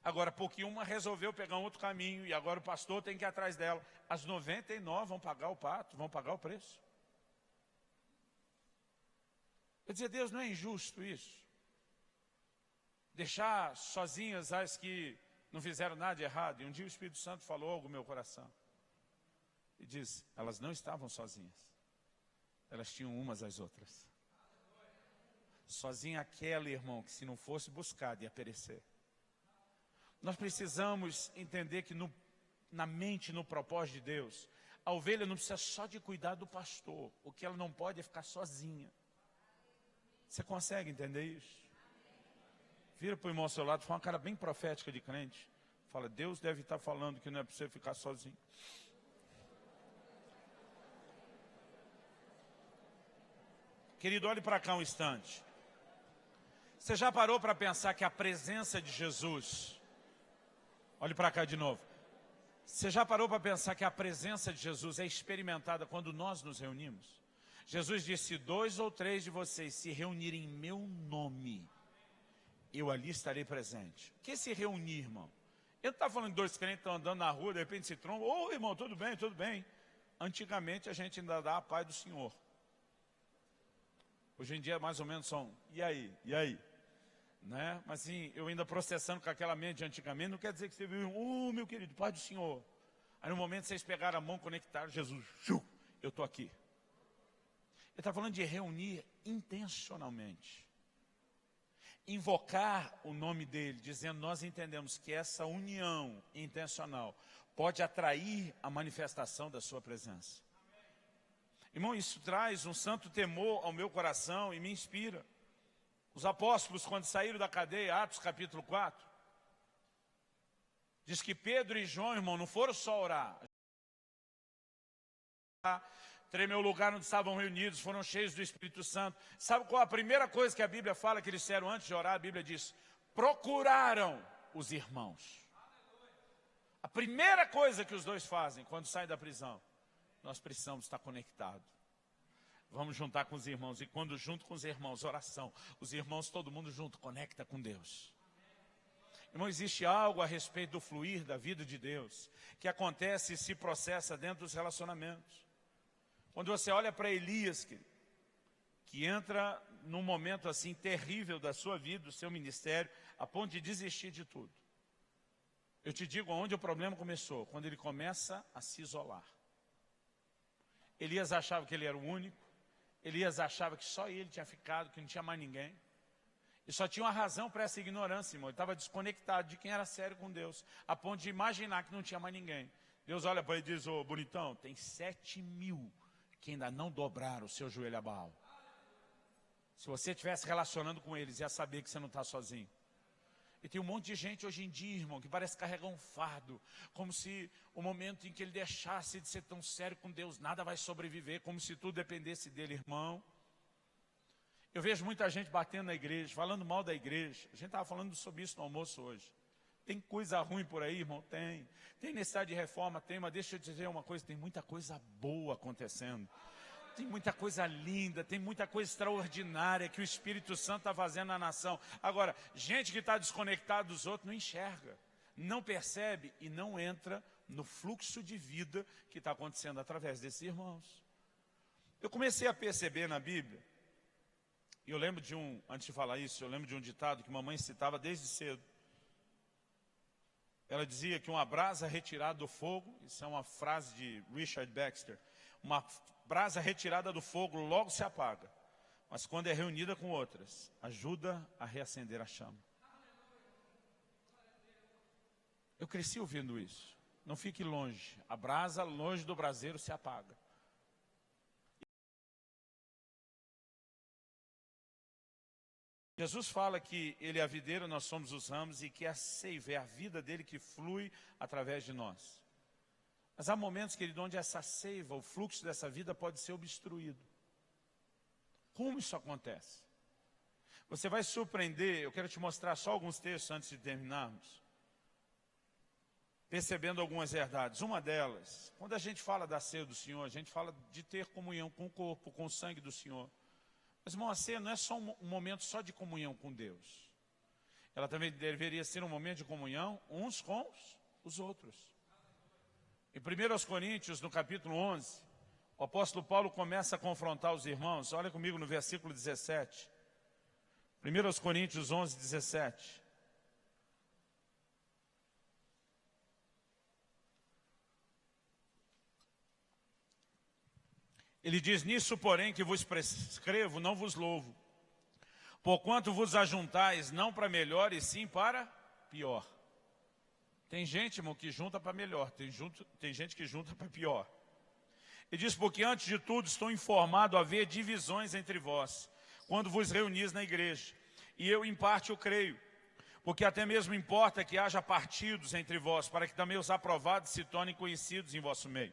Agora, porque uma resolveu pegar um outro caminho e agora o pastor tem que ir atrás dela. As 99 vão pagar o pato, vão pagar o preço. Eu dizia, Deus, não é injusto isso? Deixar sozinhas as que não fizeram nada de errado. E um dia o Espírito Santo falou algo no meu coração. E diz, elas não estavam sozinhas. Elas tinham umas às outras. Sozinha aquela, irmão, que se não fosse buscada ia perecer. Nós precisamos entender que na mente, no propósito de Deus, a ovelha não precisa só de cuidar do pastor. O que ela não pode é ficar sozinha. Você consegue entender isso? Vira para o irmão ao seu lado, fala uma cara bem profética de crente. Fala, Deus deve estar falando que não é para você ficar sozinho. Querido, olhe para cá um instante. Você já parou para pensar que a presença de Jesus... Olhe para cá de novo. Você já parou para pensar que a presença de Jesus é experimentada quando nós nos reunimos? Jesus disse, 2 ou 3 de vocês se reunirem em meu nome, eu ali estarei presente. O que é se reunir, irmão? Eu não estava falando de 2 crentes que estão andando na rua, de repente se trombam. Ô, irmão, tudo bem, tudo bem. Antigamente a gente ainda dá a paz do Senhor. Hoje em dia mais ou menos são, e aí, e aí? Né? Mas assim, eu ainda processando com aquela mente de antigamente, não quer dizer que você viu, meu querido, paz do Senhor. Aí no momento vocês pegaram a mão, conectaram, Jesus, eu estou aqui. Ele está falando de reunir intencionalmente. Invocar o nome dele, dizendo, nós entendemos que essa união intencional pode atrair a manifestação da sua presença. Irmão, isso traz um santo temor ao meu coração e me inspira. Os apóstolos, quando saíram da cadeia, Atos capítulo 4, diz que Pedro e João, irmão, não foram só orar. Tremeu o lugar onde estavam reunidos, foram cheios do Espírito Santo. Sabe qual a primeira coisa que a Bíblia fala que eles fizeram antes de orar? A Bíblia diz, procuraram os irmãos. A primeira coisa que os dois fazem quando saem da prisão, nós precisamos estar conectados. Vamos juntar com os irmãos. E quando junto com os irmãos, oração. Os irmãos, todo mundo junto, conecta com Deus. Irmão, existe algo a respeito do fluir da vida de Deus que acontece e se processa dentro dos relacionamentos. Quando você olha para Elias, que entra num momento assim terrível da sua vida, do seu ministério, a ponto de desistir de tudo. Eu te digo onde o problema começou, quando ele começa a se isolar. Elias achava que ele era o único. Elias achava que só ele tinha ficado, que não tinha mais ninguém. E só tinha uma razão para essa ignorância, irmão. Ele estava desconectado de quem era sério com Deus, a ponto de imaginar que não tinha mais ninguém. Deus olha para ele e diz, ô bonitão, tem 7.000 que ainda não dobraram o seu joelho a Baal. Se você estivesse relacionando com eles, ia saber que você não está sozinho. E tem um monte de gente hoje em dia, irmão, que parece carregar um fardo, como se o momento em que ele deixasse de ser tão sério com Deus, nada vai sobreviver, como se tudo dependesse dele, irmão. Eu vejo muita gente batendo na igreja, falando mal da igreja. A gente estava falando sobre isso no almoço hoje. Tem coisa ruim por aí, irmão? Tem. Tem necessidade de reforma? Tem, mas deixa eu te dizer uma coisa, tem muita coisa boa acontecendo. Tem muita coisa linda, tem muita coisa extraordinária que o Espírito Santo está fazendo na nação. Agora, gente que está desconectada dos outros não enxerga, não percebe e não entra no fluxo de vida que está acontecendo através desses irmãos. Eu comecei a perceber na Bíblia, e eu lembro de antes de falar isso, eu lembro de um ditado que mamãe citava desde cedo. Ela dizia que uma brasa retirada do fogo, isso é uma frase de Richard Baxter, uma brasa retirada do fogo logo se apaga, mas quando é reunida com outras, ajuda a reacender a chama. Eu cresci ouvindo isso. Não fique longe, a brasa longe do braseiro se apaga. Jesus fala que ele é a videira, nós somos os ramos e que a seiva é a vida dele que flui através de nós. Mas há momentos, querido, onde essa seiva, o fluxo dessa vida pode ser obstruído. Como isso acontece? Você vai se surpreender, eu quero te mostrar só alguns textos antes de terminarmos. Percebendo algumas verdades. Uma delas, quando a gente fala da ceia do Senhor, a gente fala de ter comunhão com o corpo, com o sangue do Senhor. Mas, irmão, a ceia não é só um momento só de comunhão com Deus. Ela também deveria ser um momento de comunhão uns com os outros. Em 1 Coríntios, no capítulo 11, o apóstolo Paulo começa a confrontar os irmãos. Olha comigo no versículo 17. 1 Coríntios 11, 17. Ele diz, nisso, porém, que vos prescrevo, não vos louvo. Porquanto vos ajuntais, não para melhor, e sim para pior. Tem gente, irmão, que junta para melhor, tem gente que junta para pior. Ele diz, porque antes de tudo estou informado a haver divisões entre vós, quando vos reunis na igreja. E eu, em parte, o creio. Porque até mesmo importa que haja partidos entre vós, para que também os aprovados se tornem conhecidos em vosso meio.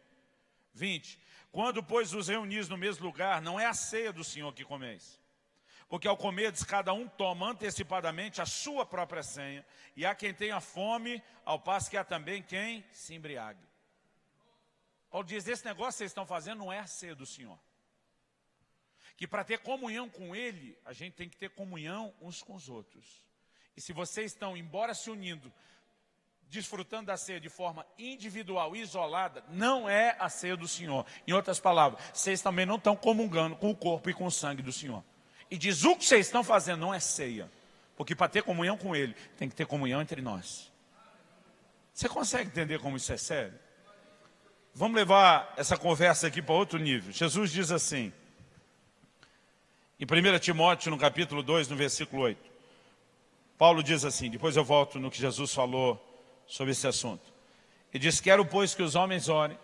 20. Quando, pois, os reunis no mesmo lugar, não é a ceia do Senhor que comeis. Porque ao comerdes, cada um toma antecipadamente a sua própria senha, e há quem tenha fome, ao passo que há também quem se embriague. Paulo diz, esse negócio que vocês estão fazendo não é a ceia do Senhor. Que para ter comunhão com Ele, a gente tem que ter comunhão uns com os outros. E se vocês estão, embora se unindo, desfrutando da ceia de forma individual, isolada, não é a ceia do Senhor. Em outras palavras, vocês também não estão comungando com o corpo e com o sangue do Senhor. E diz, o que vocês estão fazendo não é ceia. Porque para ter comunhão com Ele, tem que ter comunhão entre nós. Você consegue entender como isso é sério? Vamos levar essa conversa aqui para outro nível. Jesus diz assim, em 1 Timóteo, no capítulo 2, no versículo 8. Paulo diz assim, depois eu volto no que Jesus falou sobre esse assunto. Ele diz, quero, pois, que os homens orem,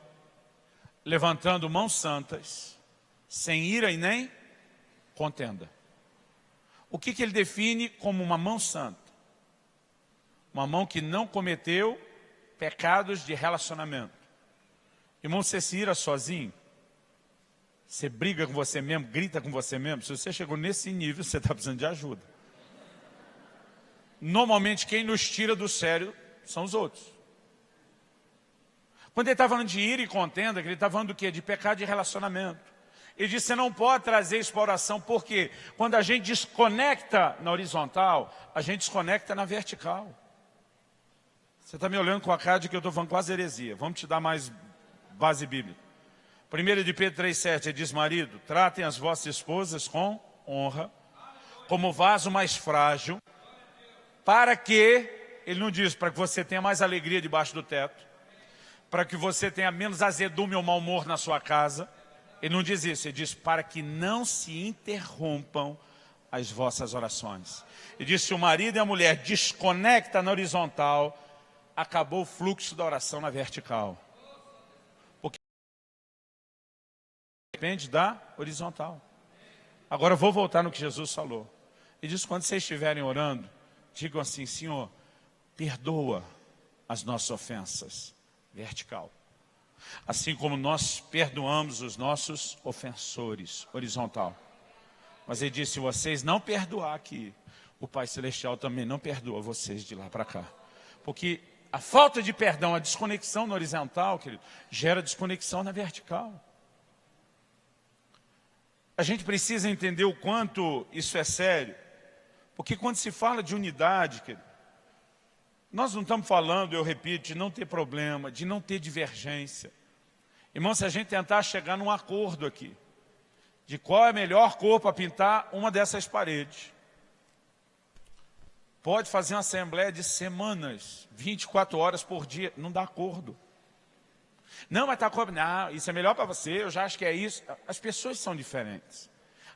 levantando mãos santas, sem ira e nem contenda. O que ele define como uma mão santa? Uma mão que não cometeu pecados de relacionamento. Irmão, você se ira sozinho? Você briga com você mesmo, grita com você mesmo? Se você chegou nesse nível, você está precisando de ajuda. Normalmente, quem nos tira do sério são os outros. Quando ele está falando de ira e contenda, ele está falando do quê? De pecado de relacionamento. Ele diz, você não pode trazer isso para a oração, porque quando a gente desconecta na horizontal, a gente desconecta na vertical. Você está me olhando com a cara de que eu estou falando quase heresia. Vamos te dar mais base bíblica. 1 de Pedro 3,7, ele diz, marido, tratem as vossas esposas com honra, como vaso mais frágil, para que, ele não diz, para que você tenha mais alegria debaixo do teto, para que você tenha menos azedume ou mau humor na sua casa. Ele não diz isso, ele diz, para que não se interrompam as vossas orações. Ele diz, se o marido e a mulher desconectam na horizontal, acabou o fluxo da oração na vertical. Porque depende da horizontal. Agora eu vou voltar no que Jesus falou. Ele diz, quando vocês estiverem orando, Digam assim: Senhor, perdoa as nossas ofensas. Vertical. Assim como nós perdoamos os nossos ofensores. Horizontal. Mas ele disse: se vocês não perdoar aqui, o Pai Celestial também não perdoa vocês de lá para cá. Porque a falta de perdão, a desconexão na horizontal, querido, gera desconexão na vertical. A gente precisa entender o quanto isso é sério. Porque quando se fala de unidade, querido, nós não estamos falando, eu repito, de não ter problema, de não ter divergência. Irmão, se a gente tentar chegar num acordo aqui, de qual é a melhor cor para pintar uma dessas paredes, pode fazer uma assembleia de semanas, 24 horas por dia, não dá acordo. Não, mas está combinado, isso é melhor para você, eu já acho que é isso. As pessoas são diferentes.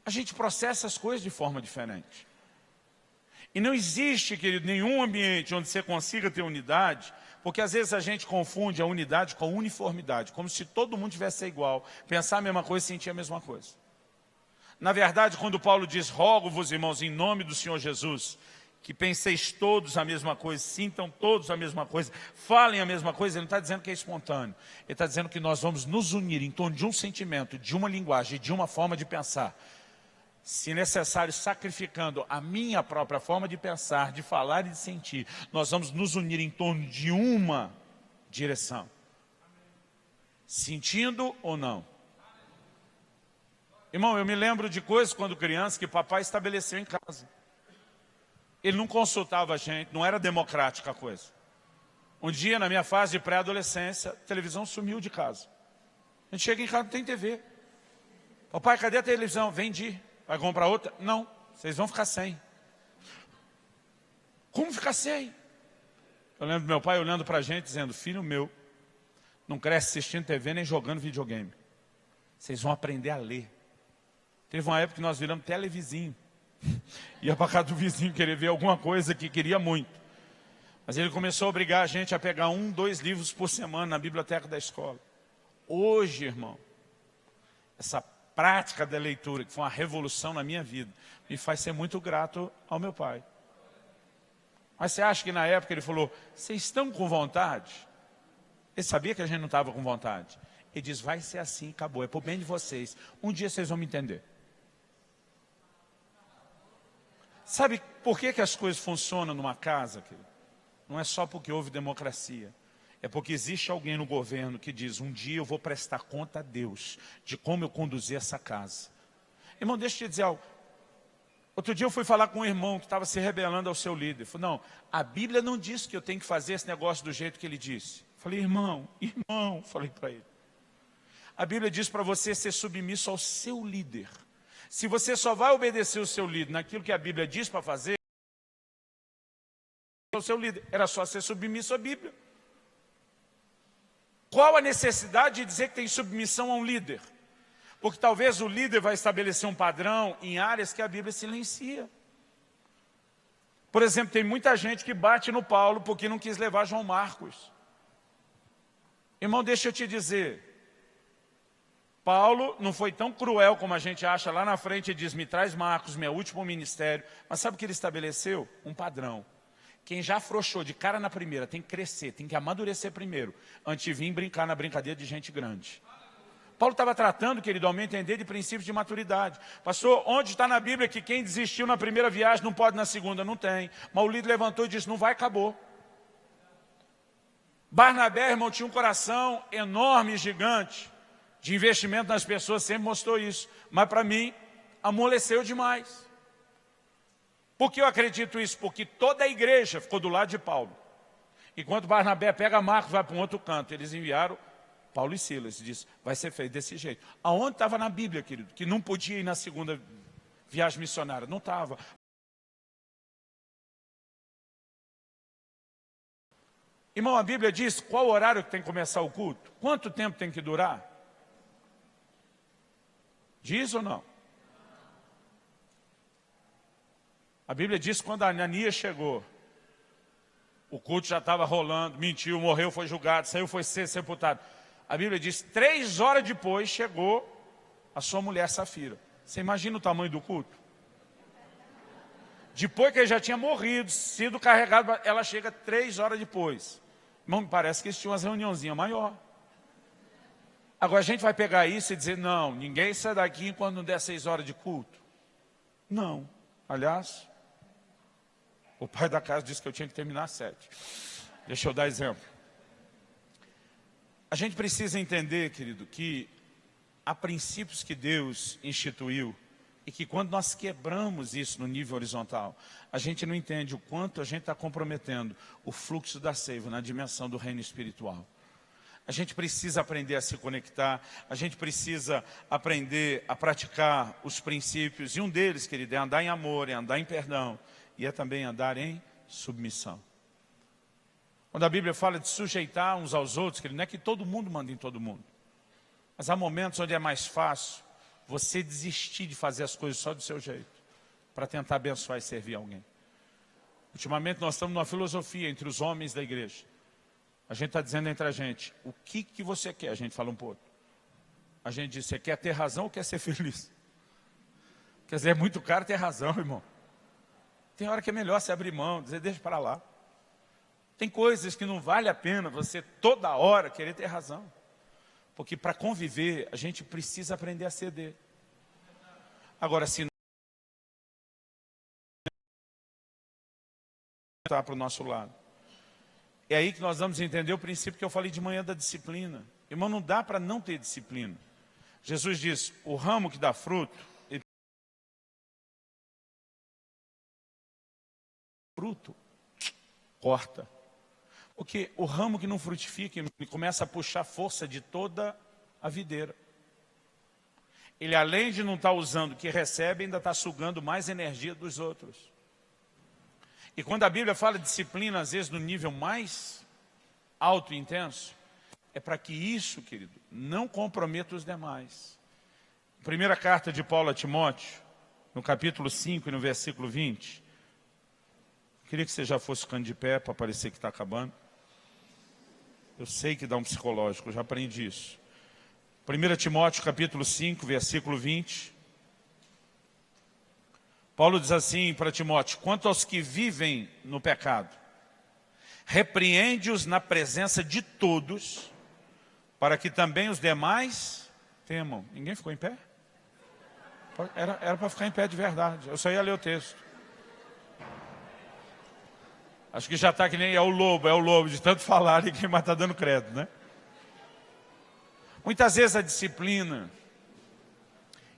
A gente processa as coisas de forma diferente. E não existe, querido, nenhum ambiente onde você consiga ter unidade, porque às vezes a gente confunde a unidade com a uniformidade, como se todo mundo tivesse igual, pensar a mesma coisa e sentir a mesma coisa. Na verdade, quando Paulo diz: rogo-vos, irmãos, em nome do Senhor Jesus, que penseis todos a mesma coisa, sintam todos a mesma coisa, falem a mesma coisa, ele não está dizendo que é espontâneo. Ele está dizendo que nós vamos nos unir em torno de um sentimento, de uma linguagem, de uma forma de pensar. Se necessário, sacrificando a minha própria forma de pensar, de falar e de sentir, nós vamos nos unir em torno de uma direção. Sentindo ou não? Irmão, eu me lembro de coisas quando criança que papai estabeleceu em casa. Ele não consultava a gente, não era democrática a coisa. Um dia, na minha fase de pré-adolescência, a televisão sumiu de casa. A gente chega em casa, não tem TV. Papai, cadê a televisão? Vendi. Vai comprar outra? Não, vocês vão ficar sem. Como ficar sem? Eu lembro do meu pai olhando para a gente, dizendo: filho meu, não cresce assistindo TV nem jogando videogame. Vocês vão aprender a ler. Teve uma época que nós viramos televizinho. Ia para casa do vizinho querer ver alguma coisa que queria muito. Mas ele começou a obrigar a gente a pegar 1, 2 livros por semana na biblioteca da escola. Hoje, irmão, essa prática da leitura, que foi uma revolução na minha vida, me faz ser muito grato ao meu pai. Mas você acha que na época ele falou: vocês estão com vontade? Ele sabia que a gente não estava com vontade. Ele diz: vai ser assim, acabou, é por bem de vocês. Um dia vocês vão me entender. Sabe por que as coisas funcionam numa casa, querido? Não é só porque houve democracia. É porque existe alguém no governo que diz: um dia eu vou prestar conta a Deus de como eu conduzi essa casa. Irmão, deixa eu te dizer algo. Outro dia eu fui falar com um irmão que estava se rebelando ao seu líder. Ele falou: não, a Bíblia não diz que eu tenho que fazer esse negócio do jeito que ele disse. Eu falei: irmão, falei para ele. A Bíblia diz para você ser submisso ao seu líder. Se você só vai obedecer o seu líder naquilo que a Bíblia diz para fazer, o seu líder, era só ser submisso à Bíblia. Qual a necessidade de dizer que tem submissão a um líder? Porque talvez o líder vai estabelecer um padrão em áreas que a Bíblia silencia. Por exemplo, tem muita gente que bate no Paulo porque não quis levar João Marcos. Irmão, deixa eu te dizer, Paulo não foi tão cruel como a gente acha. Lá na frente ele diz: me traz Marcos, meu último ministério. Mas sabe o que ele estabeleceu? Um padrão. Quem já afrouxou de cara na primeira tem que crescer, tem que amadurecer primeiro, antes de vir brincar na brincadeira de gente grande. Paulo estava tratando, querido, ao meu entender, de princípios de maturidade. Pastor, onde está na Bíblia que quem desistiu na primeira viagem não pode na segunda? Não tem. Mas o líder levantou e disse: não vai, acabou. Barnabé, irmão, tinha um coração enorme e gigante, de investimento nas pessoas, sempre mostrou isso. Mas para mim, amoleceu demais. Por que eu acredito isso? Porque toda a igreja ficou do lado de Paulo. Enquanto Barnabé pega Marcos, vai para um outro canto. Eles enviaram Paulo e Silas. Disse: vai ser feito desse jeito. Aonde estava na Bíblia, querido, que não podia ir na segunda viagem missionária? Não estava. Irmão, a Bíblia diz qual horário que tem que começar o culto? Quanto tempo tem que durar? Diz ou não? A Bíblia diz que quando Ananias chegou, o culto já estava rolando, mentiu, morreu, foi julgado, saiu, foi ser sepultado. A Bíblia diz, 3 horas depois chegou a sua mulher Safira. Você imagina o tamanho do culto? Depois que ele já tinha morrido, sido carregado, ela chega 3 horas depois. Irmão, me parece que eles tinham umas reuniãozinhas maior. Agora a gente vai pegar isso e dizer, não, ninguém sai daqui enquanto não der 6 horas de culto. Não. Aliás, o pai da casa disse que eu tinha que terminar às 7. Deixa eu dar exemplo. A gente precisa entender, querido, que há princípios que Deus instituiu e que quando nós quebramos isso no nível horizontal, a gente não entende o quanto a gente está comprometendo o fluxo da seiva na dimensão do reino espiritual. A gente precisa aprender a se conectar, a gente precisa aprender a praticar os princípios. E um deles, querido, é andar em amor, é andar em perdão e é também andar em submissão. Quando a Bíblia fala de sujeitar uns aos outros, querido, não é que todo mundo manda em todo mundo. Mas há momentos onde é mais fácil você desistir de fazer as coisas só do seu jeito, para tentar abençoar e servir alguém. Ultimamente nós estamos numa filosofia entre os homens da igreja. A gente está dizendo entre a gente, o que você quer? A gente fala um pouco. A gente diz, você quer ter razão ou quer ser feliz? Quer dizer, é muito caro ter razão, irmão. Tem hora que é melhor você abrir mão, dizer, deixa para lá. Tem coisas que não vale a pena você toda hora querer ter razão. Porque para conviver, a gente precisa aprender a ceder. Agora, se não está para o nosso lado. É aí que nós vamos entender o princípio que eu falei de manhã da disciplina. Irmão, não dá para não ter disciplina. Jesus diz, o ramo que dá fruto, corta. Porque o ramo que não frutifica, ele começa a puxar força de toda a videira. Ele, além de não estar usando o que recebe, ainda está sugando mais energia dos outros. E quando a Bíblia fala de disciplina, às vezes no nível mais alto e intenso, é para que isso, querido, não comprometa os demais. Primeira carta de Paulo a Timóteo, no capítulo 5 e no versículo 20. Queria que você já fosse ficando de pé para parecer que está acabando. Eu sei que dá um psicológico, eu já aprendi isso. 1 Timóteo capítulo 5, versículo 20. Paulo diz assim para Timóteo, quanto aos que vivem no pecado, repreende-os na presença de todos, para que também os demais temam. Ninguém ficou em pé? Era para ficar em pé de verdade, eu só ia ler o texto. Acho que já está que nem é o lobo, de tanto falar, ninguém mais está dando crédito, né? Muitas vezes a disciplina,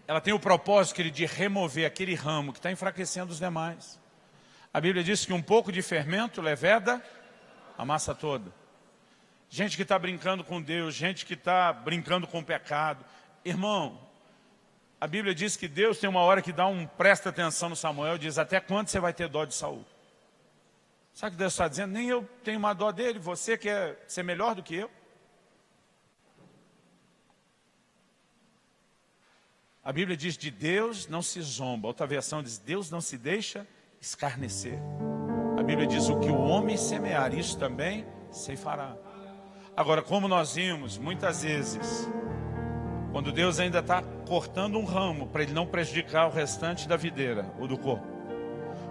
ela tem o propósito, querido, de remover aquele ramo que está enfraquecendo os demais. A Bíblia diz que um pouco de fermento leveda a massa toda. Gente que está brincando com Deus, gente que está brincando com o pecado. Irmão, a Bíblia diz que Deus tem uma hora que dá presta atenção no Samuel, diz, até quando você vai ter dó de Saul? Sabe o que Deus está dizendo? Nem eu tenho uma dó dele, você quer ser melhor do que eu? A Bíblia diz, de Deus não se zomba. Outra versão diz, Deus não se deixa escarnecer. A Bíblia diz, o que o homem semear, isso também ceifará. Agora, como nós vimos, muitas vezes, quando Deus ainda está cortando um ramo, para ele não prejudicar o restante da videira, ou do corpo,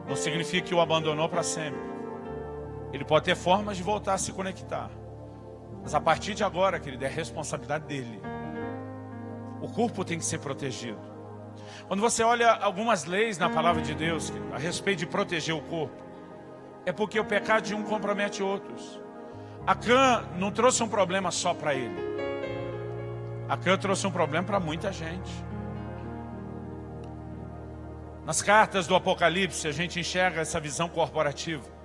não significa que o abandonou para sempre. Ele pode ter formas de voltar a se conectar. Mas a partir de agora, querido, é responsabilidade dele. O corpo tem que ser protegido. Quando você olha algumas leis na palavra de Deus, querido, a respeito de proteger o corpo, é porque o pecado de um compromete outros. Acã não trouxe um problema só para ele. Acã trouxe um problema para muita gente. Nas cartas do Apocalipse, a gente enxerga essa visão corporativa.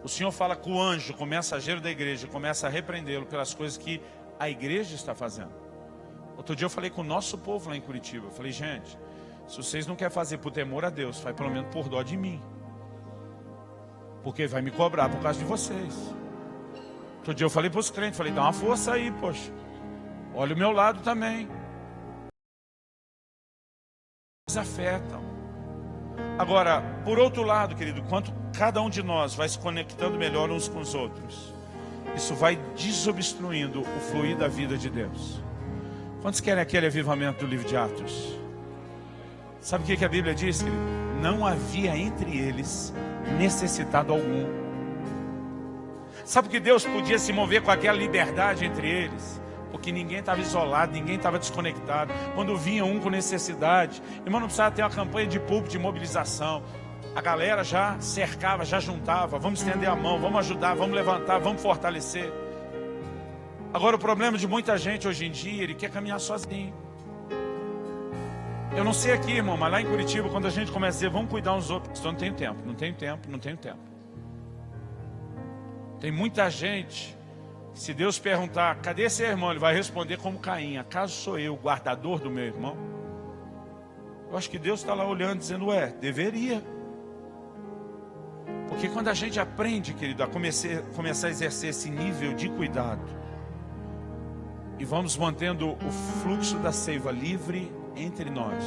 O Senhor fala com o anjo, com o mensageiro da igreja, começa a repreendê-lo pelas coisas que a igreja está fazendo. Outro dia eu falei com o nosso povo lá em Curitiba. Eu falei, gente, se vocês não querem fazer por temor a Deus, faz pelo menos por dó de mim. Porque vai me cobrar por causa de vocês. Outro dia eu falei para os crentes, falei, dá uma força aí, poxa. Olha o meu lado também. Eles afetam. Agora, por outro lado, querido, quanto cada um de nós vai se conectando melhor uns com os outros, isso vai desobstruindo o fluir da vida de Deus. Quantos querem aquele avivamento do livro de Atos? Sabe o que a Bíblia diz, querido? não havia entre eles necessitado algum. Sabe que Deus podia se mover com aquela liberdade entre eles? Porque ninguém estava isolado, ninguém estava desconectado. Quando vinha um com necessidade, irmão, não precisava ter uma campanha de público, de mobilização. A galera já cercava, já juntava. Vamos estender a mão, vamos ajudar, vamos levantar, vamos fortalecer. Agora o problema de muita gente hoje em dia, ele quer caminhar sozinho. Eu não sei aqui, irmão, mas lá em Curitiba, quando a gente começa a dizer, vamos cuidar uns dos outros, eu não tenho tempo, não tenho tempo, não tenho tempo. Tem muita gente, se Deus perguntar, cadê esse irmão? Ele vai responder como Caim, acaso sou eu o guardador do meu irmão? Eu acho que Deus está lá olhando, dizendo, deveria. Porque quando a gente aprende, querido, a começar a exercer esse nível de cuidado, e vamos mantendo o fluxo da seiva livre entre nós,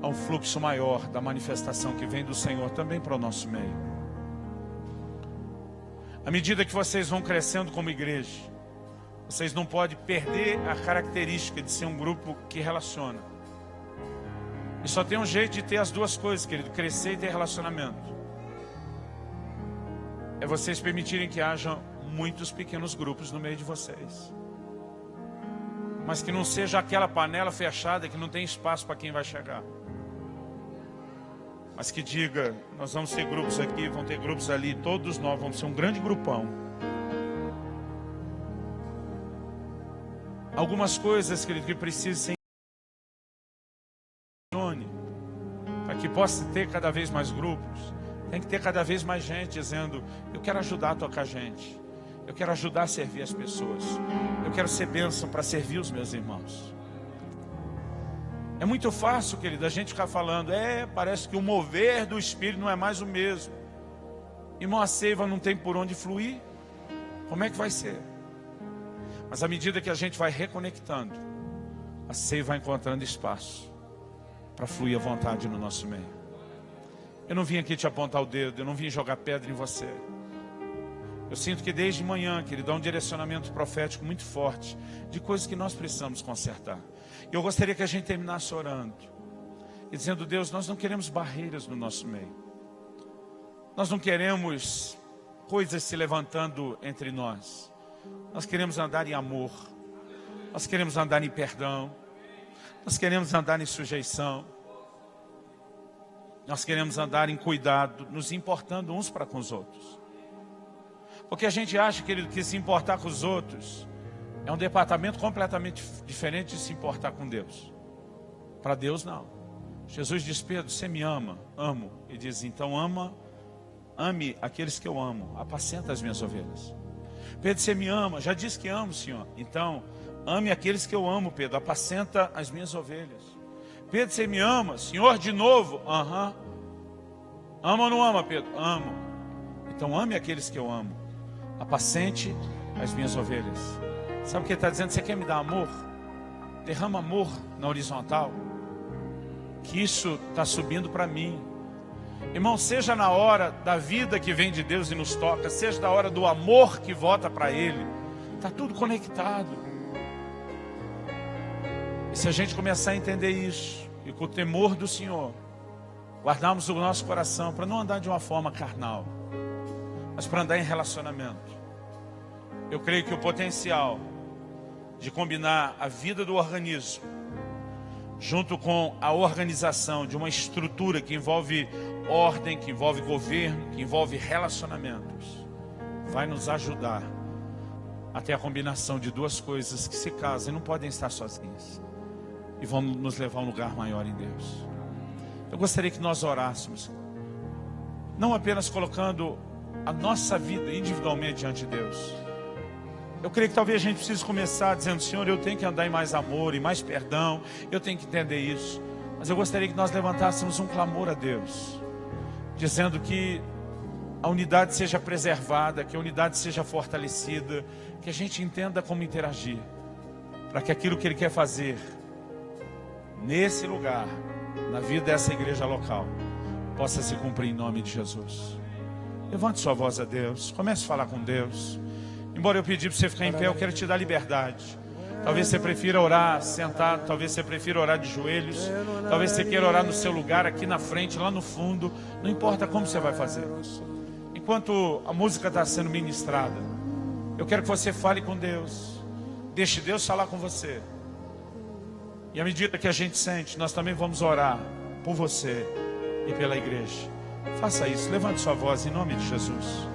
há um fluxo maior da manifestação que vem do Senhor também para o nosso meio. À medida que vocês vão crescendo como igreja, vocês não podem perder a característica de ser um grupo que relaciona. E só tem um jeito de ter as duas coisas, querido, crescer e ter relacionamento. É vocês permitirem que haja muitos pequenos grupos no meio de vocês. Mas que não seja aquela panela fechada que não tem espaço para quem vai chegar. Mas que diga, nós vamos ter grupos aqui, vão ter grupos ali, todos nós vamos ser um grande grupão. Algumas coisas, querido, que precisam ser para que possa ter cada vez mais grupos. Tem que ter cada vez mais gente dizendo, eu quero ajudar a tocar gente. Eu quero ajudar a servir as pessoas. Eu quero ser bênção para servir os meus irmãos. É muito fácil, querido, a gente ficar falando, parece que o mover do Espírito não é mais o mesmo. Irmão, a seiva não tem por onde fluir. Como é que vai ser? Mas à medida que a gente vai reconectando, a seiva vai encontrando espaço para fluir à vontade no nosso meio. Eu não vim aqui te apontar o dedo, eu não vim jogar pedra em você. Eu sinto que desde manhã, querido, há um direcionamento profético muito forte de coisas que nós precisamos consertar. E eu gostaria que a gente terminasse orando e dizendo, Deus, nós não queremos barreiras no nosso meio. Nós não queremos coisas se levantando entre nós. Nós queremos andar em amor. Nós queremos andar em perdão. Nós queremos andar em sujeição. Nós queremos andar em cuidado, nos importando uns para com os outros. Porque a gente acha, querido, que se importar com os outros é um departamento completamente diferente de se importar com Deus. Para Deus, não. Jesus diz, Pedro, você me ama? Amo. Ele diz, então ame aqueles que eu amo, apacenta as minhas ovelhas. Pedro, você me ama? Já disse que amo, Senhor. Então, ame aqueles que eu amo, Pedro, apacenta as minhas ovelhas. Pedro, você me ama? Senhor, de novo? Ama ou não ama, Pedro? Amo. Então ame aqueles que eu amo. Apacente as minhas ovelhas. Sabe o que ele está dizendo? Você quer me dar amor? Derrama amor na horizontal. Que isso está subindo para mim. Irmão, seja na hora da vida que vem de Deus e nos toca, seja na hora do amor que volta para Ele. Está tudo conectado. E se a gente começar a entender isso, e com o temor do Senhor, guardarmos o nosso coração para não andar de uma forma carnal, mas para andar em relacionamento. Eu creio que o potencial de combinar a vida do organismo junto com a organização de uma estrutura que envolve ordem, que envolve governo, que envolve relacionamentos, vai nos ajudar a ter a combinação de duas coisas que se casam e não podem estar sozinhas e vão nos levar a um lugar maior em Deus. Eu gostaria que nós orássemos, não apenas colocando a nossa vida individualmente diante de Deus. Eu creio que talvez a gente precise começar dizendo, Senhor, eu tenho que andar em mais amor, em mais perdão, eu tenho que entender isso. Mas eu gostaria que nós levantássemos um clamor a Deus, dizendo que a unidade seja preservada, que a unidade seja fortalecida, que a gente entenda como interagir, para que aquilo que Ele quer fazer nesse lugar, na vida dessa igreja local, possa se cumprir em nome de Jesus. Levante sua voz a Deus, comece a falar com Deus. Embora eu pedi para você ficar em pé, eu quero te dar liberdade. Talvez você prefira orar sentado, talvez você prefira orar de joelhos, talvez você queira orar no seu lugar, aqui na frente, lá no fundo. Não importa como você vai fazer. Enquanto a música está sendo ministrada, eu quero que você fale com Deus. Deixe Deus falar com você. E à medida que a gente sente, nós também vamos orar por você e pela igreja. Faça isso, levante sua voz em nome de Jesus.